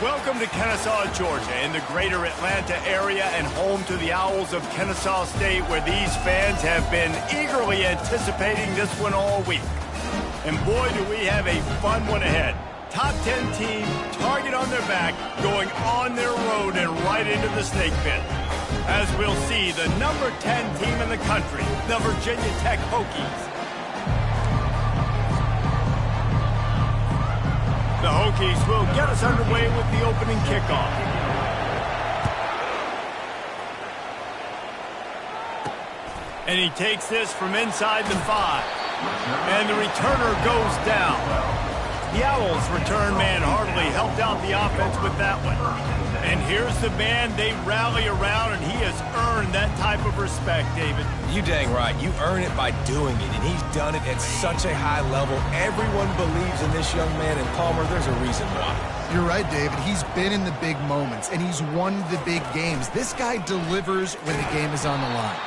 Welcome to Kennesaw, Georgia, in the greater Atlanta area and home to the Owls of Kennesaw State, where these fans have been eagerly anticipating this one all week. And boy, do we have a fun one ahead. Top 10 team, target on their back, going on their road and right into the snake pit. As we'll see, the number 10 team in the country, the Virginia Tech Hokies. The Hokies will get us underway with the opening kickoff. And he takes this from inside the 5. And the returner goes down. The Owls' return man hardly helped out the offense with that one. And here's the man they rally around, and he has earned that type of respect, David. You dang right. You earn it by doing it, and he's done it at such a high level. Everyone believes in this young man, and Palmer, there's a reason why. You're right, David. He's been in the big moments, and he's won the big games. This guy delivers when the game is on the line.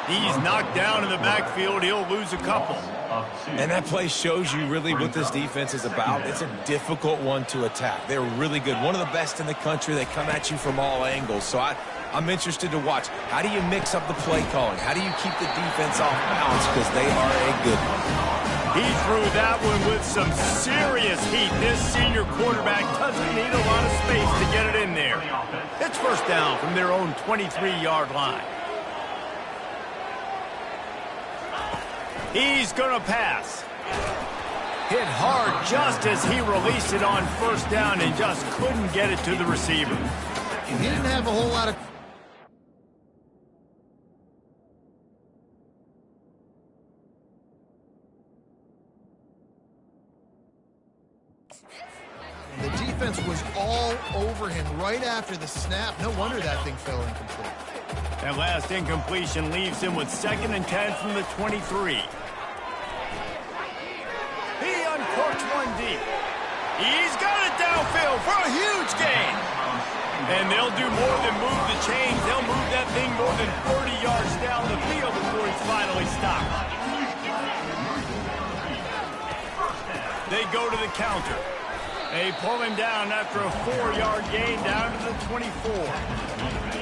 He's knocked down in the backfield. He'll lose a couple. And that play shows you really what this defense is about. It's a difficult one to attack. They're really good. One of the best in the country. They come at you from all angles. So I'm interested to watch. How do you mix up the play calling? How do you keep the defense off balance? Because they are a good one. He threw that one with some serious heat. This senior quarterback doesn't need a lot of space to get it in there. It's first down from their own 23-yard line. He's going to pass. Hit hard just as he released it on first down and just couldn't get it to the receiver. He didn't have a whole lot of... The defense was all over him right after the snap. No wonder that thing fell incomplete. That last incompletion leaves him with 2nd and 10 from the 23. He uncorks one deep. He's got it downfield for a huge gain. And they'll do more than move the chains. They'll move that thing more than 40 yards down the field before he's finally stopped. They go to the counter. They pull him down after a 4-yard gain down to the 24.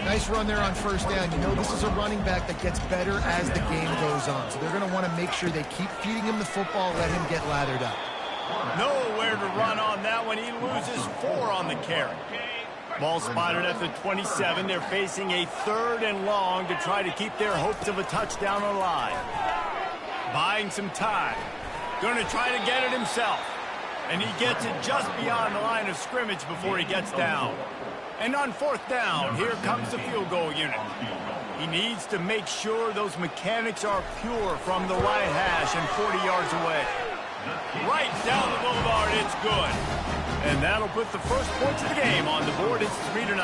Nice run there on first down. You know, this is a running back that gets better as the game goes on. So they're going to want to make sure they keep feeding him the football, let him get lathered up. Nowhere to run on that one. He loses 4 on the carry. Ball spotted at the 27. They're facing a 3rd and long to try to keep their hopes of a touchdown alive. Buying some time. Going to try to get it himself. And he gets it just beyond the line of scrimmage before he gets down. And on 4th down, here comes the field goal unit. He needs to make sure those mechanics are pure from the right hash and 40 yards away. Right down the boulevard, it's good. And that'll put the first points of the game on the board. It's 3-0.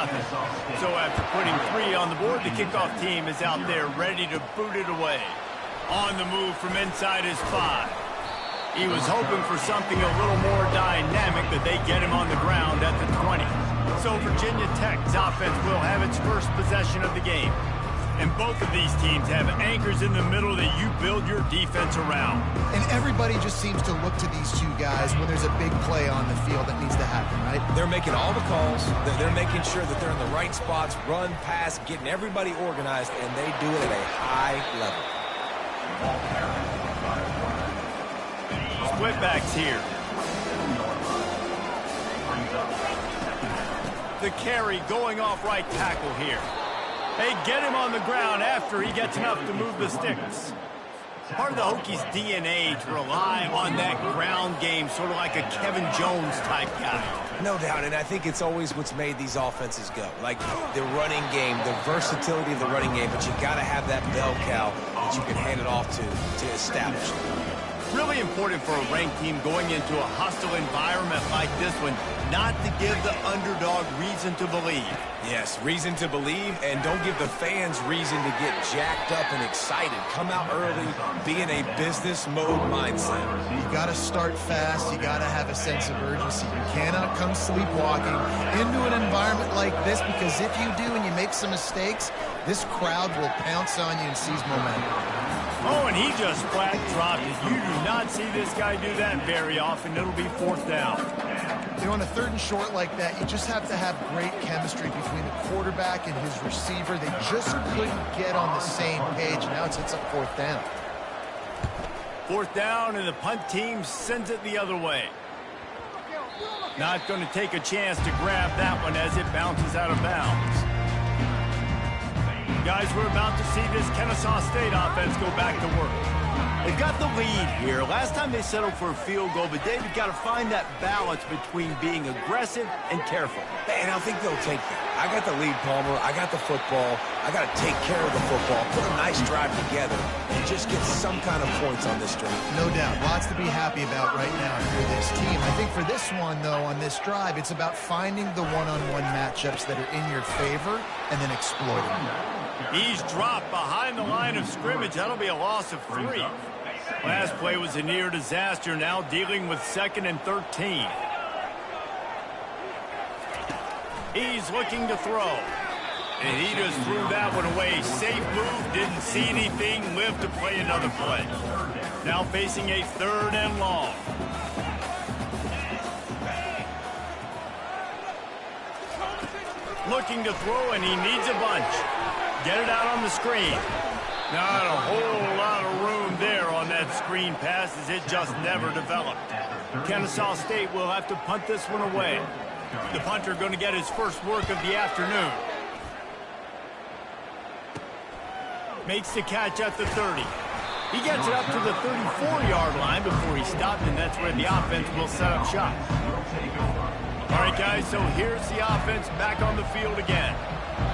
So after putting 3 on the board, the kickoff team is out there ready to boot it away. On the move from inside his 5. He was hoping for something a little more dynamic, but they get him on the ground at the 20. So Virginia Tech's offense will have its first possession of the game. And both of these teams have anchors in the middle that you build your defense around. And everybody just seems to look to these two guys when there's a big play on the field that needs to happen, right? They're making all the calls. They're making sure that they're in the right spots, run, pass, getting everybody organized, and they do it at a high level. Splitbacks here. The carry going off right tackle here. They get him on the ground after he gets enough to move the sticks. Part of the Hokies' DNA to rely on that ground game, sort of like a Kevin Jones type guy. No doubt, and I think it's always what's made these offenses go. Like the running game, the versatility of the running game, but you got to have that bell cow that you can hand it off to establish it. Really important for a ranked team going into a hostile environment like this one, not to give the underdog reason to believe. Yes, reason to believe, and don't give the fans reason to get jacked up and excited. Come out early, be in a business mode mindset. You got to start fast. You got to have a sense of urgency. You cannot come sleepwalking into an environment like this, because if you do and you make some mistakes, this crowd will pounce on you and seize momentum. Oh, and he just flat dropped it. You do not see this guy do that very often. It'll be 4th down. You know, on a 3rd and short like that, you just have to have great chemistry between the quarterback and his receiver. They just couldn't get on the same page. Now it's up 4th down. 4th down, and the punt team sends it the other way. Not going to take a chance to grab that one as it bounces out of bounds. Guys, we're about to see this Kennesaw State offense go back to work. They've got the lead here. Last time they settled for a field goal, but they've got to find that balance between being aggressive and careful. And I think they'll take that. I got the lead, Palmer. I got the football. I got to take care of the football, put a nice drive together, and just get some kind of points on this drive. No doubt. Lots to be happy about right now for this team. I think for this one, though, on this drive, it's about finding the one-on-one matchups that are in your favor and then exploiting them. He's dropped behind the line of scrimmage. That'll be a loss of 3. Last play was a near disaster, now dealing with 2nd and 13. He's looking to throw. And he just threw that one away. Safe move, didn't see anything, lived to play another play. Now facing a 3rd and long. Looking to throw, and he needs a bunch. Get it out on the screen. Not a whole lot of room there on that screen pass as it just never developed. Kennesaw State will have to punt this one away. The punter going to get his first work of the afternoon. Makes the catch at the 30. He gets it up to the 34-yard line before he stopped, and that's where the offense will set up shop. All right, guys, so here's the offense back on the field again.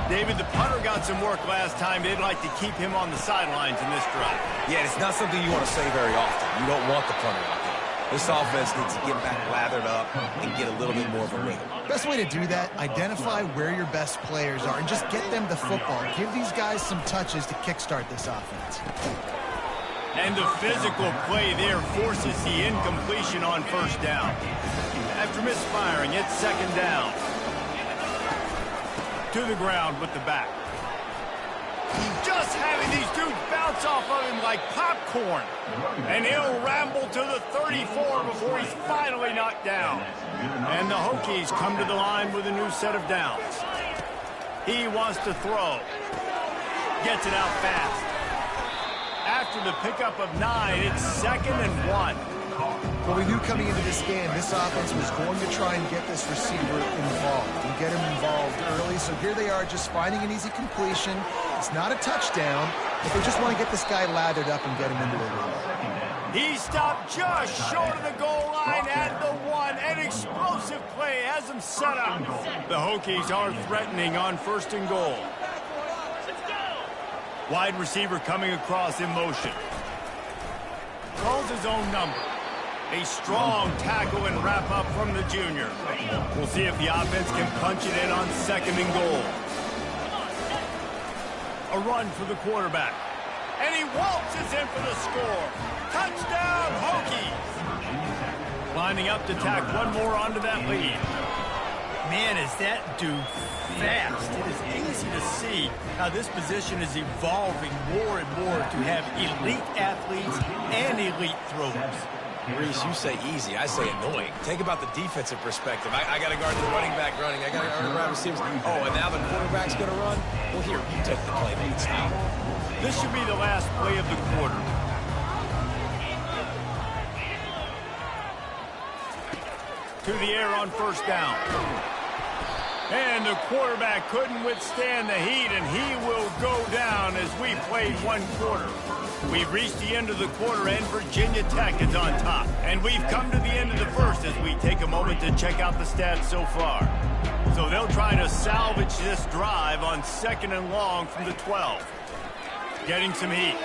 David, the punter got some work last time. They'd like to keep him on the sidelines in this drive. Yeah, it's not something you want to say very often. You don't want the punter out there. This offense needs to get back lathered up and get a little bit more of a rhythm. Best way to do that, identify where your best players are and just get them the football. Give these guys some touches to kickstart this offense. And the physical play there forces the incompletion on 1st down. After misfiring, it's 2nd down. To the ground with the back. Just having these dudes bounce off of him like popcorn. And he'll ramble to the 34 before he's finally knocked down. And the Hokies come to the line with a new set of downs. He wants to throw. Gets it out fast. After the pickup of 9, it's 2nd and 1. Well, we knew coming into this game, this offense was going to try and get this receiver involved and get him involved early. So here they are just finding an easy completion. It's not a touchdown, but they just want to get this guy lathered up and get him into the lead. He stopped just short of the goal line at the 1. An explosive play has him set up. The Hokies are threatening on 1st and goal. Wide receiver coming across in motion. Calls his own number. A strong tackle and wrap up from the junior. We'll see if the offense can punch it in on 2nd and goal. A run for the quarterback. And he waltzes in for the score. Touchdown, Hokies! Lining up to tack one more onto that lead. Man, is that dude fast. It is easy to see how this position is evolving more and more to have elite athletes and elite throwers. Reese, you say easy. I say annoying. Think about the defensive perspective. I got to guard the running back running. I got to guard the wide receivers. Oh, and now the quarterback's going to run? Well, here, you take the play, man. Stop. This should be the last play of the quarter. To the air on 1st down. And the quarterback couldn't withstand the heat, and he will go down as we played 1 quarter. We've reached the end of the quarter, and Virginia Tech is on top. And we've come to the end of the 1st as we take a moment to check out the stats so far. So they'll try to salvage this drive on 2nd and long from the 12. Getting some heat.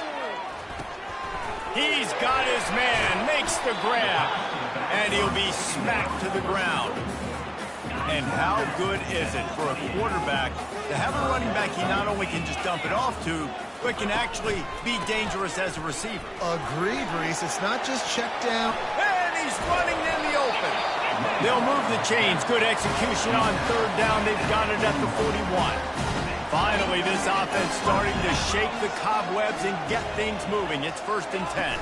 He's got his man, makes the grab, and he'll be smacked to the ground. And how good is it for a quarterback to have a running back he not only can just dump it off to, but can actually be dangerous as a receiver? Agreed, Reese. It's not just check down. And he's running in the open. They'll move the chains. Good execution on 3rd down. They've got it at the 41. Finally, this offense starting to shake the cobwebs and get things moving. It's 1st and 10.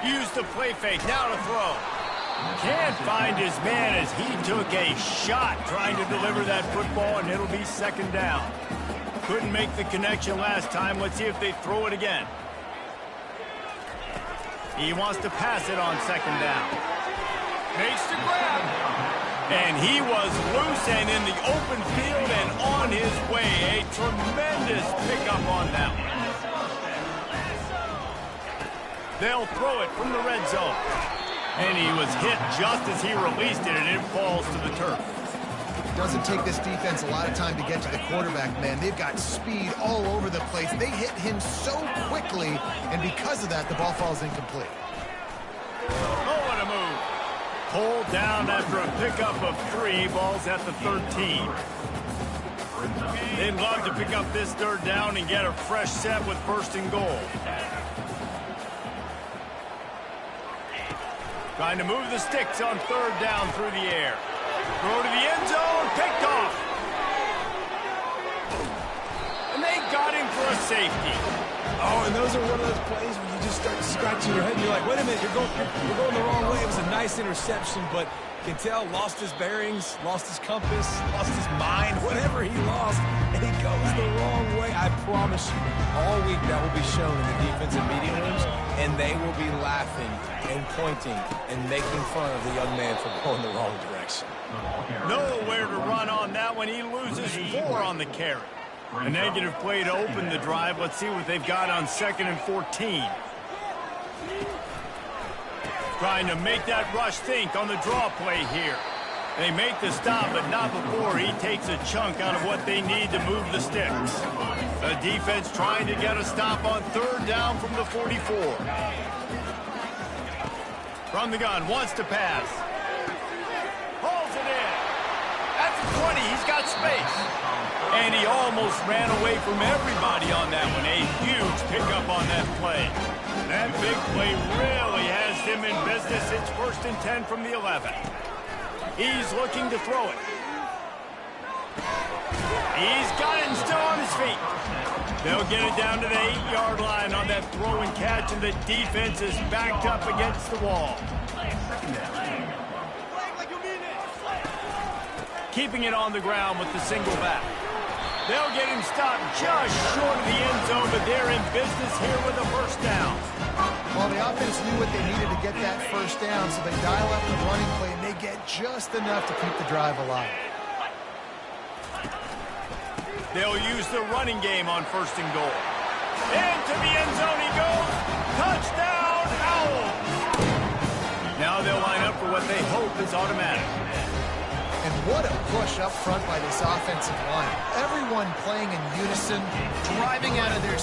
Use the play fake. Now to throw. Can't find his man as he took a shot trying to deliver that football, and it'll be second down. Couldn't make the connection last time. Let's see if they throw it again. He wants to pass it on second down. Makes the grab. And he was loose and in the open field and on his way. A tremendous pickup on that one. They'll throw it from the red zone. And he was hit just as he released it, and it falls to the turf. Doesn't take this defense a lot of time to get to the quarterback, man. They've got speed all over the place. They hit him so quickly, and because of that, the ball falls incomplete. Oh, what a move. Pulled down after a pickup of 3. Ball's at the 13. They'd love to pick up this third down and get a fresh set with first and goal. Trying to move the sticks on third down through the air. Throw to the end zone, picked off. And they got him for a safety. Oh, and those are one of those plays where you just start scratching your head and you're like, wait a minute, you're going the wrong way. It was a nice interception, but you can tell lost his bearings, lost his compass, lost his mind, whatever he lost, and he goes the wrong way. I promise you, all week that will be shown in the defensive meeting rooms, and they will be laughing and pointing and making fun of the young man for going the wrong direction. Nowhere to run on that one. He loses 4 on the carry. A negative play to open the drive. Let's see what they've got on 2nd and 14. Trying to make that rush think on the draw play here. They make the stop, but not before he takes a chunk out of what they need to move the sticks. The defense trying to get a stop on third down from the 44. From the gun, wants to pass. Hauls it in. At the 20, he's got space. And he almost ran away from everybody on that one. A huge pickup on that play. That big play really has them in business. It's 1st and 10 from the 11. He's looking to throw it. He's got it and still on his feet. They'll get it down to the 8-yard line on that throw and catch, and the defense is backed up against the wall. Keeping it on the ground with the single back. They'll get him stopped just short of the end zone, but they're in business here with a first down. Well, the offense knew what they needed to get that first down, so they dial up the running play, and they get just enough to keep the drive alive. They'll use the running game on 1st and goal. Into the end zone he goes. Touchdown, Owls! Now they'll line up for what they hope is automatic. And what a push up front by this offensive line. Everyone playing in unison, driving out of their...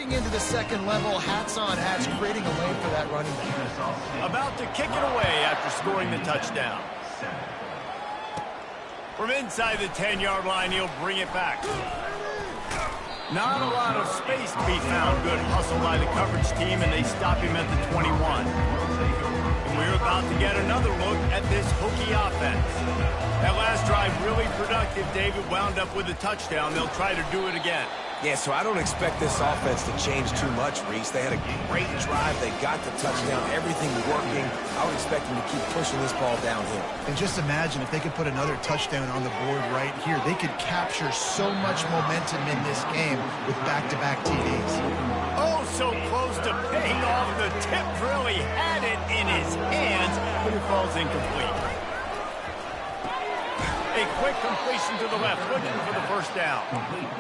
working into the second level. Hats on hats, creating a lane for that running back. About to kick it away after scoring the touchdown. From inside the 10-yard line, he'll bring it back. Not a lot of space to be found. Good hustle by the coverage team, and they stop him at the 21. And we're about to get another look at this Hokie offense. That last drive really productive. David wound up with a touchdown. They'll try to do it again. Yeah, so I don't expect this offense to change too much, Reese. They had a great drive. They got the touchdown. Everything working. I would expect them to keep pushing this ball downhill. And just imagine if they could put another touchdown on the board right here. They could capture so much momentum in this game with back-to-back TDs. Oh, so close to paying off. The tip really had it in his hands, but it falls incomplete. A quick completion to the left, looking for the first down.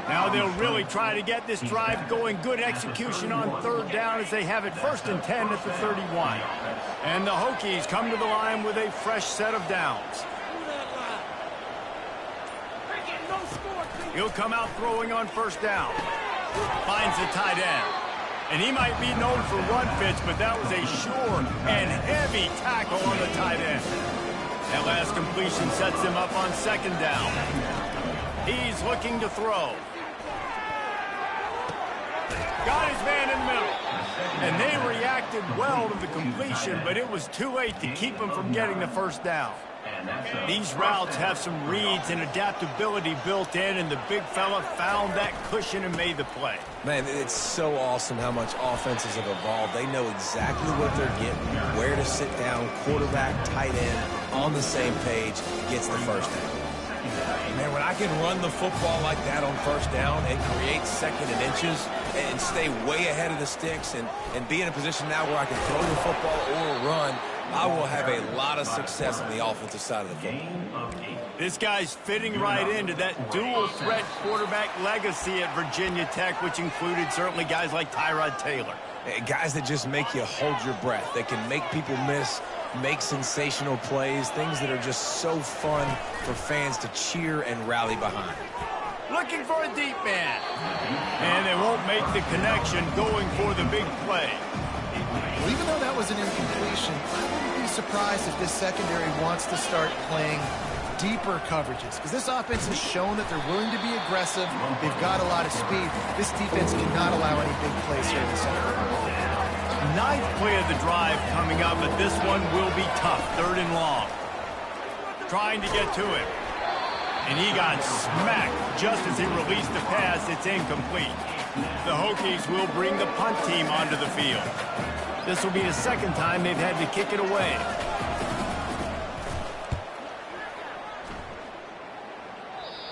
Now they'll really try to get this drive going. Good execution on third down as they have it 1st and 10 at the 31. And the Hokies come to the line with a fresh set of downs. He'll come out throwing on 1st down. Finds the tight end. And he might be known for run fits, but that was a sure and heavy tackle on the tight end. That last completion sets him up on 2nd down. He's looking to throw. Got his man in the middle. And they reacted well to the completion, but it was too late to keep him from getting the 1st down. These routes have some reads and adaptability built in, and the big fella found that cushion and made the play. Man, it's so awesome how much offenses have evolved. They know exactly what they're getting, where to sit down, quarterback, tight end, on the same page, gets the 1st down. Man, when I can run the football like that on 1st down and create 2nd and inches and stay way ahead of the sticks and be in a position now where I can throw the football or run, I will have a lot of success on the offensive side of the football. This guy's fitting right into that dual-threat quarterback legacy at Virginia Tech, which included certainly guys like Tyrod Taylor. Guys that just make you hold your breath. They can make people miss, make sensational plays, things that are just so fun for fans to cheer and rally behind. Looking for a deep man. And they won't make the connection, going for the big play. Well, even though that was an incompletion, I wouldn't be surprised if this secondary wants to start playing deeper coverages, because this offense has shown that they're willing to be aggressive. They've got a lot of speed. This defense cannot allow any big plays here in the secondary. 9th play of the drive coming up, but this one will be tough. 3rd and long. Trying to get to him. And he got smacked just as he released the pass. It's incomplete. The Hokies will bring the punt team onto the field. This will be the 2nd time they've had to kick it away.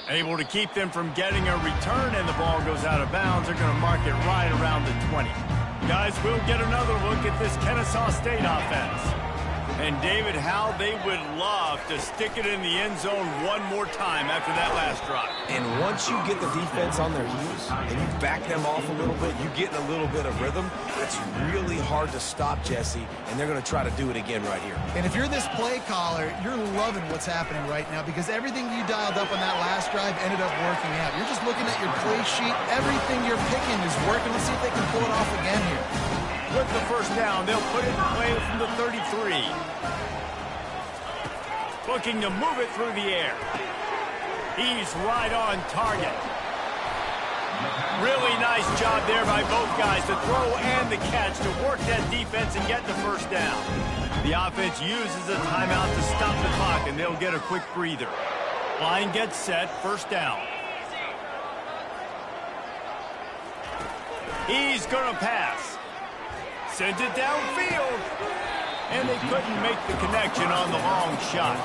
Able to keep them from getting a return, and the ball goes out of bounds. They're going to mark it right around the 20. Guys, we'll get another look at this Kennesaw State offense. And, David, how they would love to stick it in the end zone one more time after that last drive. And once you get the defense on their heels and you back them off a little bit, you get in a little bit of rhythm, it's really hard to stop, Jesse, and they're going to try to do it again right here. And if you're this play caller, you're loving what's happening right now, because everything you dialed up on that last drive ended up working out. You're just looking at your play sheet. Everything you're picking is working. Let's see if they can pull it off again here. With the 1st down, they'll put it in play from the 33. Looking to move it through the air. He's right on target. Really nice job there by both guys, the throw and the catch, to work that defense and get the 1st down. The offense uses a timeout to stop the clock, and they'll get a quick breather. Line gets set, 1st down. He's going to pass. Sends it downfield. And they couldn't make the connection on the long shot.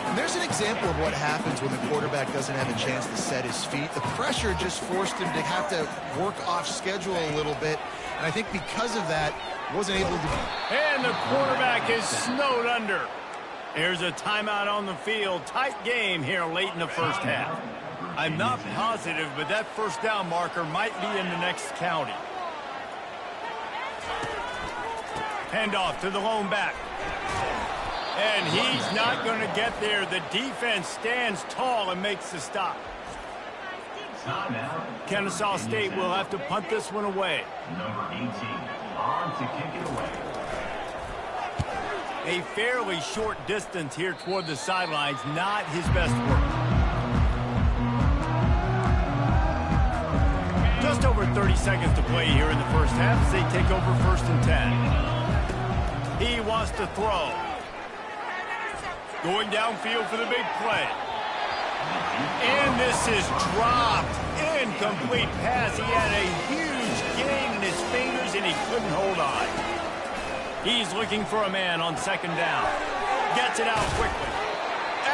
And there's an example of what happens when the quarterback doesn't have a chance to set his feet. The pressure just forced him to have to work off schedule a little bit. And I think because of that, wasn't able to... And the quarterback is snowed under. Here's a timeout on the field. Tight game here late in the 1st half. I'm not positive, but that 1st down marker might be in the next county. Handoff to the lone back. And he's not going to get there. The defense stands tall and makes the stop. Kennesaw State will have to punt this one away. Number 18, on to kick it away. A fairly short distance here toward the sidelines, not his best work. Just over 30 seconds to play here in the first half as they take over 1st and 10. He wants to throw. Going downfield for the big play. And this is dropped. Incomplete pass. He had a huge gain in his fingers and he couldn't hold on. He's looking for a man on 2nd down. Gets it out quickly.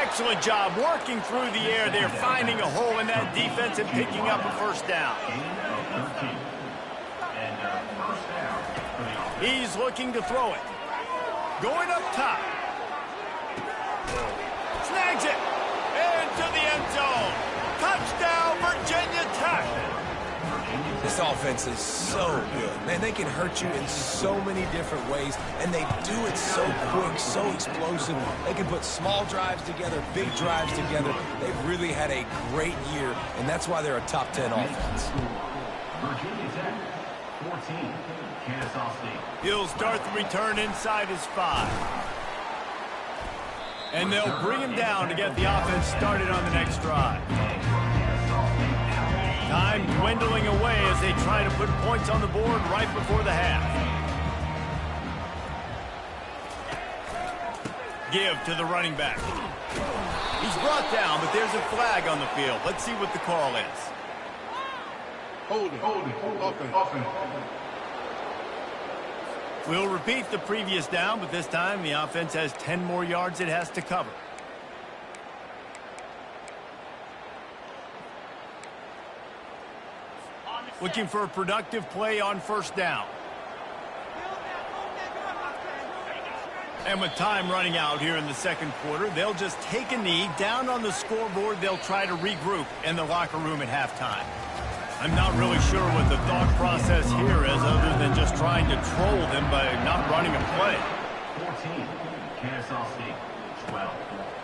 Excellent job working through the air there, finding a hole in that defense and picking up a 1st down. He's looking to throw it. Going up top. Snags it. Into the end zone. Touchdown, Virginia Tech. This offense is so good. Man, they can hurt you in so many different ways, and they do it so quick, so explosive. They can put small drives together, big drives together. They've really had a great year, and that's why they're a top 10 offense. Virginia Tech, 14, Kennesaw State. He'll start the return inside his 5. And they'll bring him down to get the offense started on the next drive. Time dwindling away as they try to put points on the board right before the half. Give to the running back. He's brought down, but there's a flag on the field. Let's see what the call is. Holding. We'll repeat the previous down, but this time the offense has 10 more yards it has to cover. Looking for a productive play on 1st down. And with time running out here in the 2nd quarter, they'll just take a knee. Down on the scoreboard, they'll try to regroup in the locker room at halftime. I'm not really sure what the thought process here is other than just trying to troll them by not running a play. 14, Kennesaw State, 12.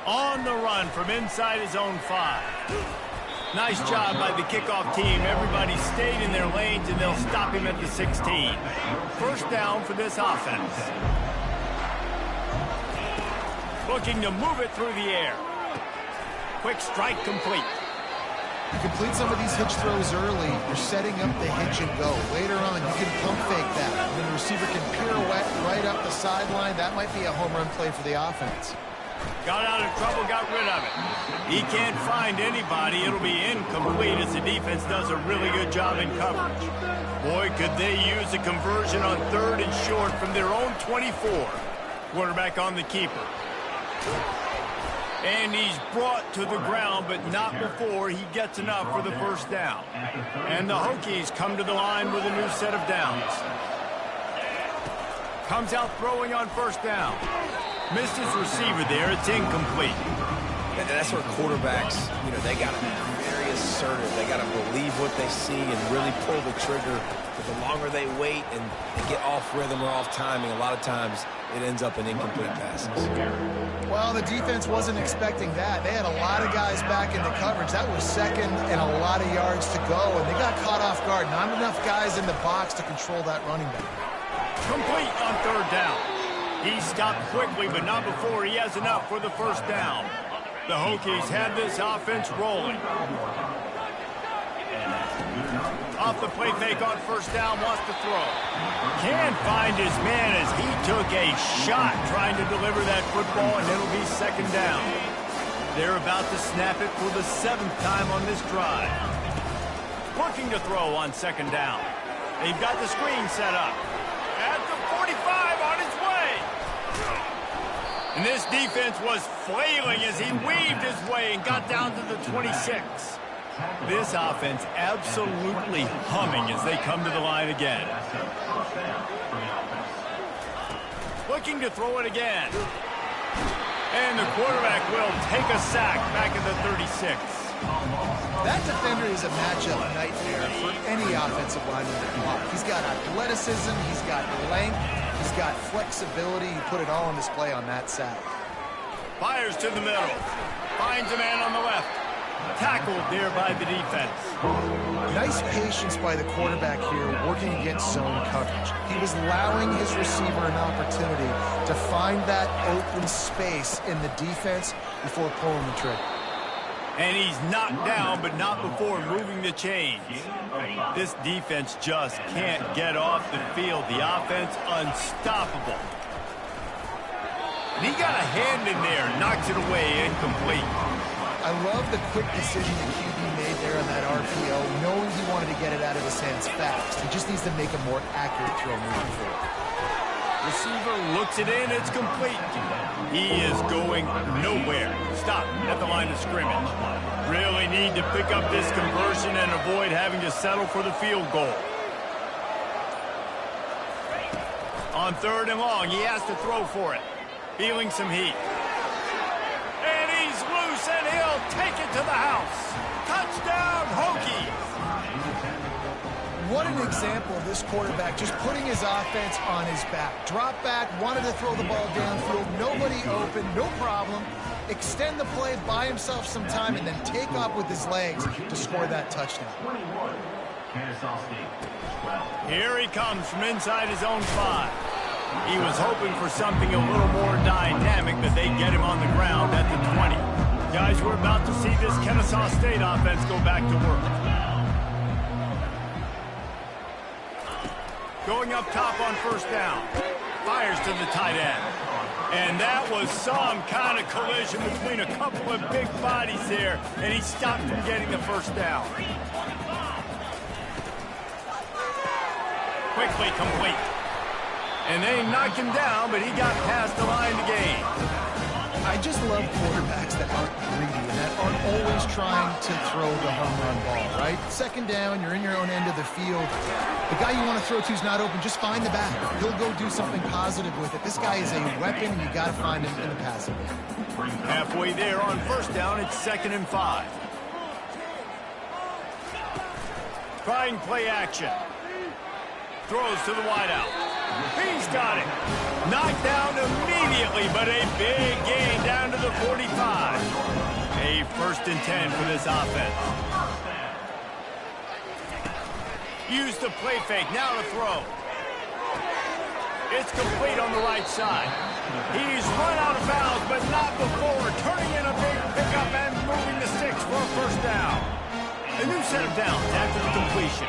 On the run from inside his own 5. Nice job by the kickoff team. Everybody stayed in their lanes, and they'll stop him at the 16. 1st down for this offense. Looking to move it through the air. Quick strike complete. You complete some of these hitch throws early, you're setting up the hitch and go. Later on, you can pump fake that. And the receiver can pirouette right up the sideline. That might be a home run play for the offense. Got out of trouble, got rid of it. He can't find anybody. It'll be incomplete as the defense does a really good job in coverage. Boy, could they use a conversion on 3rd and short from their own 24. Quarterback on the keeper. And he's brought to the ground, but not before he gets enough for the 1st down. And the Hokies come to the line with a new set of downs. Comes out throwing on 1st down. Missed his receiver there. It's incomplete. And that's where quarterbacks, they got to be very assertive. They got to believe what they see and really pull the trigger. But the longer they wait and get off rhythm or off timing, a lot of times it ends up in incomplete passes. Well, the defense wasn't expecting that. They had a lot of guys back in the coverage. That was 2nd and a lot of yards to go, and they got caught off guard. Not enough guys in the box to control that running back. Complete on 3rd down. He stopped quickly, but not before he has enough for the 1st down. The Hokies had this offense rolling. Off the play fake on 1st down, wants to throw. Can't find his man as he took a shot trying to deliver that football, and it'll be 2nd down. They're about to snap it for the 7th time on this drive. Looking to throw on 2nd down. They've got the screen set up. At the 45 on his way. And this defense was flailing as he weaved his way and got down to the 26. This offense absolutely humming as they come to the line again. Looking to throw it again. And the quarterback will take a sack back at the 36. That defender is a matchup nightmare for any offensive lineman to block. He's got athleticism, he's got length, he's got flexibility. He put it all on display on that sack. Fires to the middle. Finds a man on the left. tackled there by the defense. Nice patience by the quarterback here working against zone coverage. He was allowing his receiver an opportunity to find that open space in the defense before pulling the trigger. And he's knocked down, but not before moving the chains. This defense just can't get off the field. The offense unstoppable. And he got a hand in there, knocks it away, incomplete. I love the quick decision the QB made there on that RPO, knowing he wanted to get it out of his hands fast. He just needs to make a more accurate throw moving forward. Receiver looks it in, it's complete. He is going nowhere. Stop at the line of scrimmage. Really need to pick up this conversion and avoid having to settle for the field goal. On 3rd and long, he has to throw for it. Feeling some heat. And he's loose, and he'll take it to the house. Touchdown, Hokies! What an example of this quarterback just putting his offense on his back. Drop back, wanted to throw the ball downfield, nobody open, no problem. Extend the play, buy himself some time, and then take off with his legs to score that touchdown. 21, Kennesaw State, 12. Here he comes from inside his own 5. He was hoping for something a little more dynamic, but they get him on the ground at the 20. Guys, we're about to see this Kennesaw State offense go back to work. Going up top on 1st down. Fires to the tight end. And that was some kind of collision between a couple of big bodies there, and he stopped from getting the 1st down. Quickly complete. And they knocked him down, but he got past the line to gain. I just love quarterbacks that aren't greedy and that aren't always trying to throw the home run ball, right? 2nd down, you're in your own end of the field. The guy you want to throw to is not open. Just find the back. He'll go do something positive with it. This guy is a weapon, and you got to find him in the passing game. Halfway there on 1st down, it's 2nd and 5. Trying play action. Throws to the wideout. He's got it. Knocked down immediately, but a big gain down to the 45. A 1st and 10 for this offense. Use the play fake, now to throw. It's complete on the right side. He's run out of bounds, but not before turning in a big pickup and moving the sticks for a 1st down. A new set of downs after the completion.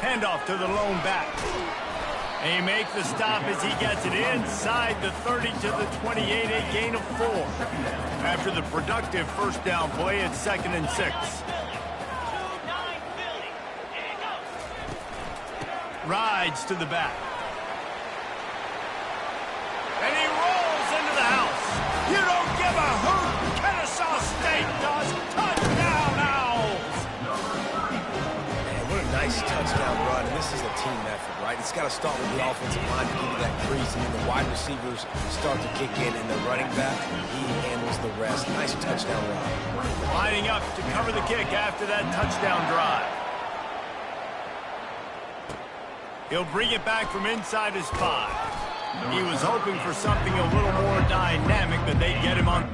Handoff to the lone back. They make the stop as he gets it inside the 30 to the 28, a gain of 4. After the productive 1st down play, it's 2nd and 6. Rides to the back. And he rolls into the house. You don't give a hoot. Kennesaw State does. Touchdown, Owls. Man, what a nice touchdown run. This is a team effort, right? It's got to start with the offensive line to give you that crease, and then the wide receivers start to kick in, and the running back, he handles the rest. Nice touchdown run. Lining up to cover the kick after that touchdown drive. He'll bring it back from inside his 5. He was hoping for something a little more dynamic, but they get him on.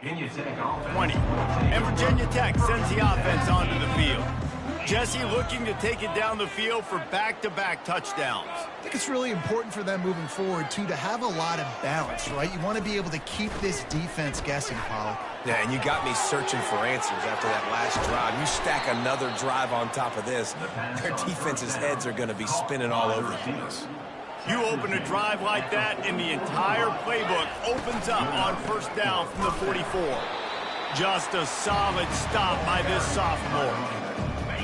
Virginia Tech offense. 20. And Virginia Tech sends the offense onto the field. Jesse looking to take it down the field for back-to-back touchdowns. I think it's really important for them moving forward, too, to have a lot of balance, right? You want to be able to keep this defense guessing, Pollock. Yeah, and you got me searching for answers after that last drive. You stack another drive on top of this, their defense's heads are going to be spinning all over the place. You open a drive like that, and the entire playbook opens up on first down from the 44. Just a solid stop by this sophomore.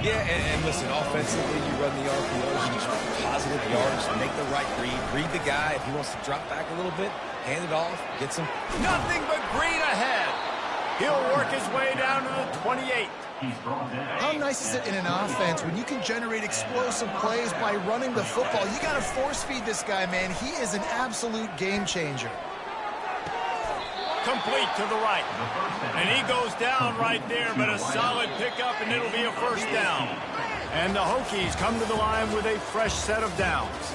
Yeah, and listen, offensively, you run the RPOs, you just run positive yards, make the right read the guy. If he wants to drop back a little bit, hand it off, get some. Nothing but green ahead. He'll work his way down to the 28. How nice is it in an offense when you can generate explosive plays by running the football? You got to force feed this guy, man. He is an absolute game changer. Complete to the right. And he goes down right there, but a solid pickup, and it'll be a first down. And the Hokies come to the line with a fresh set of downs.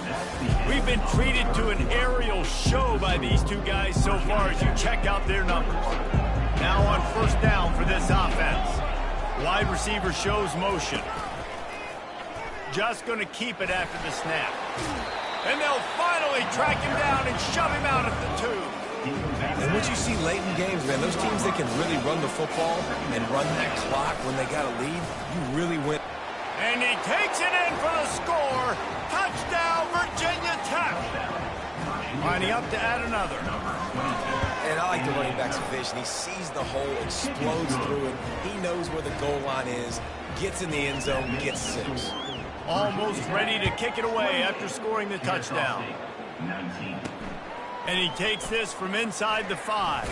We've been treated to an aerial show by these two guys so far as you check out their numbers. Now on first down for this offense. Wide receiver shows motion. Just going to keep it after the snap. And they'll finally track him down and shove him out at the 2. And what you see late in games, man, those teams that can really run the football and run that clock when they got a lead, you really win. And he takes it in for the score. Touchdown, Virginia Tech. Lining up to add another. And I like the running back's vision. He sees the hole, explodes through it. He knows where the goal line is, gets in the end zone, gets 6. Almost ready to kick it away after scoring the touchdown. 19. And he takes this from inside the 5.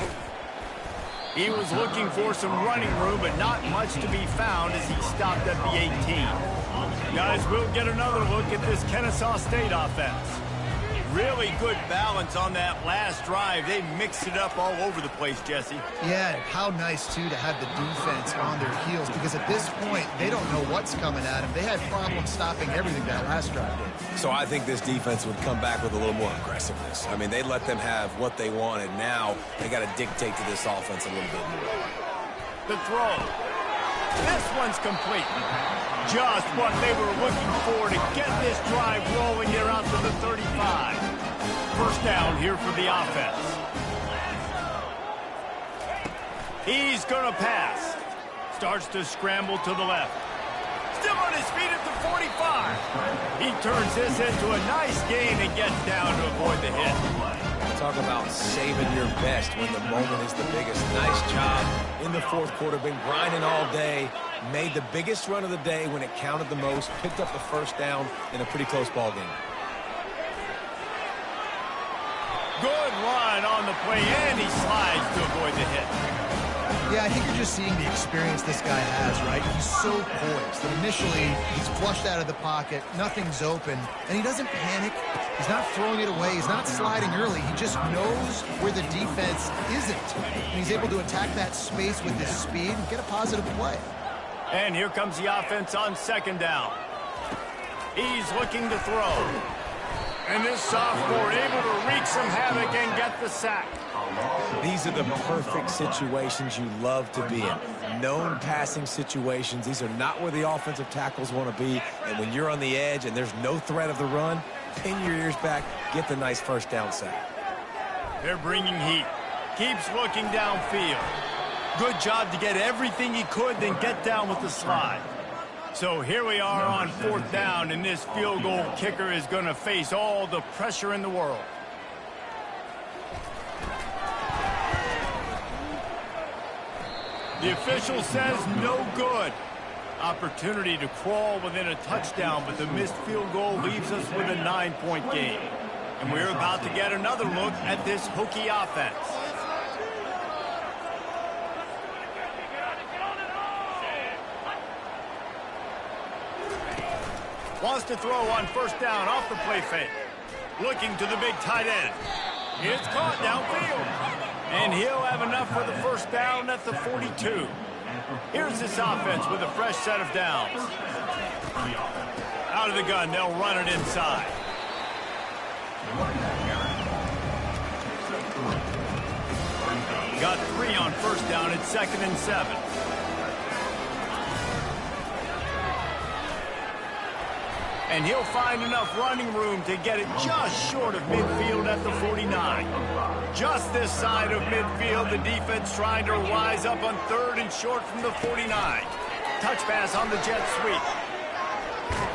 He was looking for some running room, but not much to be found as he stopped at the 18. Guys, we'll get another look at this Kennesaw State offense. Really good balance on that last drive. They mixed it up all over the place, Jesse. Yeah, how nice, too, to have the defense on their heels, because at this point, they don't know what's coming at them. They had problems stopping everything that last drive did. So I think this defense would come back with a little more aggressiveness. I mean, they let them have what they wanted. Now they got to dictate to this offense a little bit more. The throw. This one's complete. Just what they were looking for to get this drive rolling here out to the 35. First down here for the offense. He's going to pass. Starts to scramble to the left. Still on his feet at the 45. He turns this into a nice gain and gets down to avoid the hit. Talk about saving your best when the moment is the biggest. Nice job in the fourth quarter. Been grinding all day. Made the biggest run of the day when it counted the most. Picked up the first down in a pretty close ball game. Good run on the play, and he slides to avoid the hit. Yeah, I think you're just seeing the experience this guy has, right? He's so poised that initially he's flushed out of the pocket, nothing's open, and he doesn't panic. He's not throwing it away. He's not sliding early. He just knows where the defense isn't. And he's able to attack that space with his speed and get a positive play. And here comes the offense on second down. He's looking to throw. And this sophomore able to wreak some havoc and get the sack. These are the perfect situations you love to be in. Known passing situations. These are not where the offensive tackles want to be. And when you're on the edge and there's no threat of the run, pin your ears back, get the nice first down sack. They're bringing heat. Keeps looking downfield. Good job to get everything he could, then get down with the slide. So here we are on fourth down, and this field goal kicker is going to face all the pressure in the world. The official says no good. Opportunity to crawl within a touchdown, but the missed field goal leaves us with a 9-point game. And we're about to get another look at this Hokie offense. Wants to throw on first down off the play fake. Looking to the big tight end. It's caught downfield. And he'll have enough for the first down at the 42. Here's this offense with a fresh set of downs. Out of the gun, they'll run it inside. got 3 on first down at 2nd and 7. And he'll find enough running room to get it just short of midfield at the 49. Just this side of midfield, the defense trying to rise up on 3rd and short from the 49. Touch pass on the jet sweep.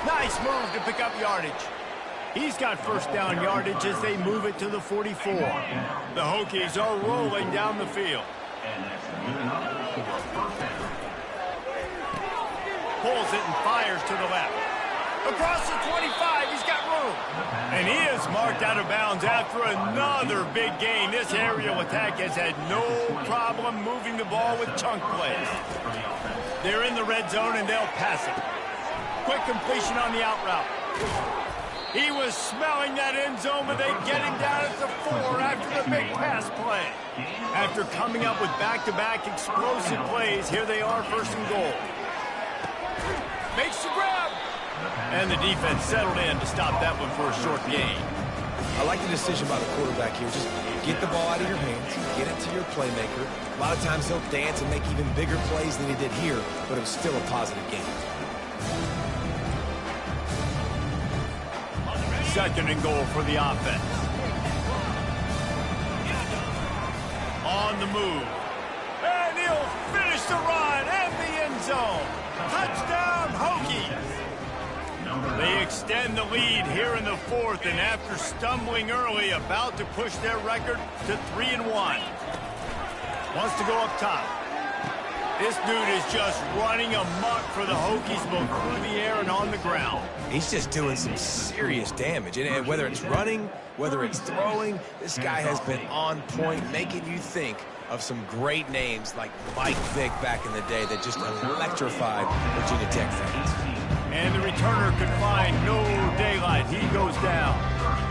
Nice move to pick up yardage. He's got first down yardage as they move it to the 44. The Hokies are rolling down the field. Pulls it and fires to the left. Across the 25, he's got room. And he is marked out of bounds after another big gain. This aerial attack has had no problem moving the ball with chunk plays. They're in the red zone and they'll pass it. Quick completion on the out route. He was smelling that end zone, but they get him down at the 4 after the big pass play. After coming up with back-to-back explosive plays, here they are, 1st and goal. Makes the grab. And the defense settled in to stop that one for a short gain. I like the decision by the quarterback here. Just get the ball out of your hands, get it to your playmaker. A lot of times he'll dance and make even bigger plays than he did here, but it was still a positive game. 2nd and goal for the offense. On the move. And he'll finish the run and the end zone. Touchdown, Hokies. They extend the lead here in the 4th, and after stumbling early, about to push their record to 3-1. Wants to go up top. This dude is just running amok for the Hokies, both through the air and on the ground. He's just doing some serious damage. And whether it's running, whether it's throwing, this guy has been on point, making you think of some great names like Mike Vick back in the day that just electrified Virginia Tech fans. And the returner could find no daylight. He goes down.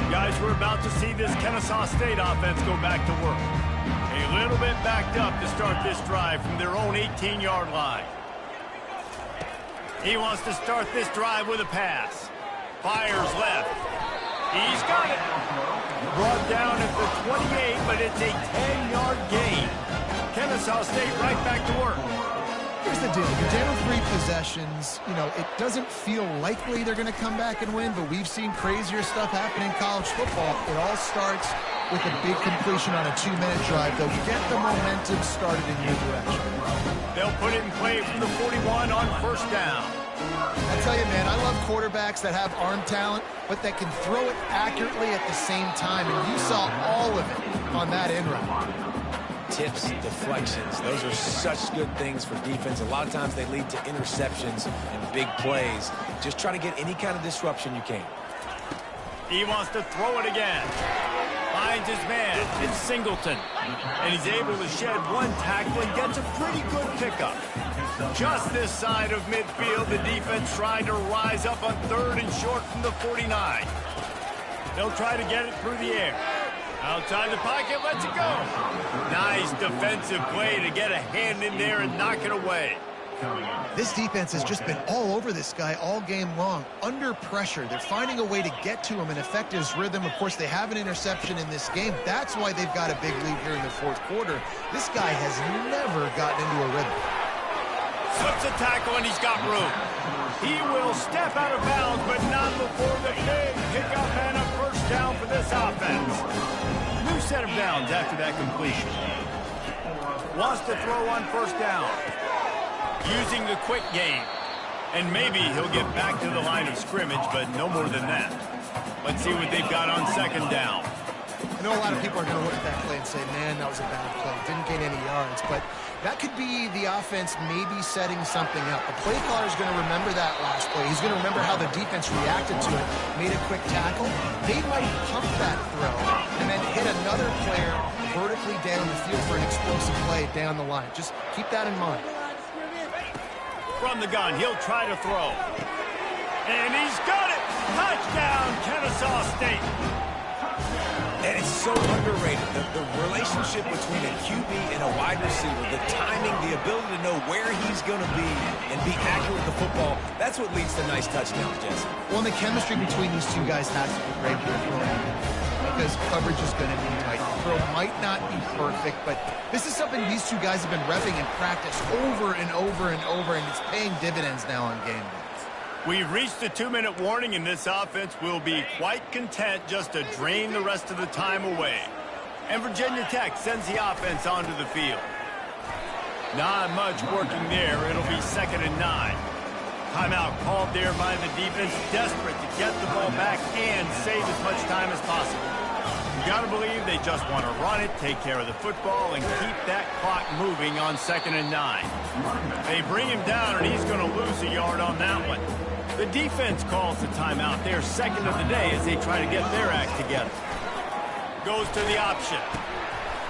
Guys, we're about to see this Kennesaw State offense go back to work. A little bit backed up to start this drive from their own 18-yard line. He wants to start this drive with a pass. Fires left. He's got it. Brought down at the 28, but it's a 10-yard gain. Kennesaw State right back to work. Here's the deal. You're down 3 possessions. You know, it doesn't feel likely they're going to come back and win, but we've seen crazier stuff happen in college football. It all starts with a big completion on a 2-minute drive. They'll get the momentum started in your direction. They'll put it in play from the 41 on first down. I tell you, man, I love quarterbacks that have arm talent, but that can throw it accurately at the same time, and you saw all of it on that end run. Tips, deflections, those are such good things for defense. A lot of times they lead to interceptions and big plays. Just try to get any kind of disruption you can. He wants to throw it again. Finds his man. It's Singleton. And he's able to shed one tackle and gets a pretty good pickup. Just this side of midfield, the defense trying to rise up on 3rd and short from the 49. They'll try to get it through the air. Outside the pocket, lets it go. Nice defensive play to get a hand in there and knock it away. This defense has just been all over this guy all game long. Under pressure, they're finding a way to get to him and affect his rhythm. Of course, they have an interception in this game. That's why they've got a big lead here in the 4th quarter. This guy has never gotten into a rhythm. Slips a tackle and he's got room. He will step out of bounds, but not before the big pickup and a first down for this offense. New set of downs after that completion. Wants to throw on first down. Using the quick game. And maybe he'll get back to the line of scrimmage, but no more than that. Let's see what they've got on 2nd down. I know a lot of people are going to look at that play and say, man, that was a bad play. Didn't gain any yards. But that could be the offense maybe setting something up. The play caller is going to remember that last play. He's going to remember how the defense reacted to it, made a quick tackle. They might pump that throw and then hit another player vertically down the field for an explosive play down the line. Just keep that in mind. From the gun, he'll try to throw. And he's got it! Touchdown, Kennesaw State! And it's so underrated. The relationship between a QB and a wide receiver, the timing, the ability to know where he's going to be and be accurate with the football, that's what leads to nice touchdowns, Jesse. Well, and the chemistry between these two guys has to be great here. because coverage is going to be tight. The throw might not be perfect, but this is something these two guys have been repping in practice over and over and over, and it's paying dividends now on game days. We've reached the 2-minute warning, and this offense will be quite content just to drain the rest of the time away. And Virginia Tech sends the offense onto the field. Not much working there. It'll be 2nd and 9. Timeout called there by the defense, desperate to get the ball back and save as much time as possible. You got to believe they just want to run it, take care of the football, and keep that clock moving on 2nd and 9. They bring him down, and he's going to lose a yard on that one. The defense calls the timeout. They're second of the day as they try to get their act together. Goes to the option.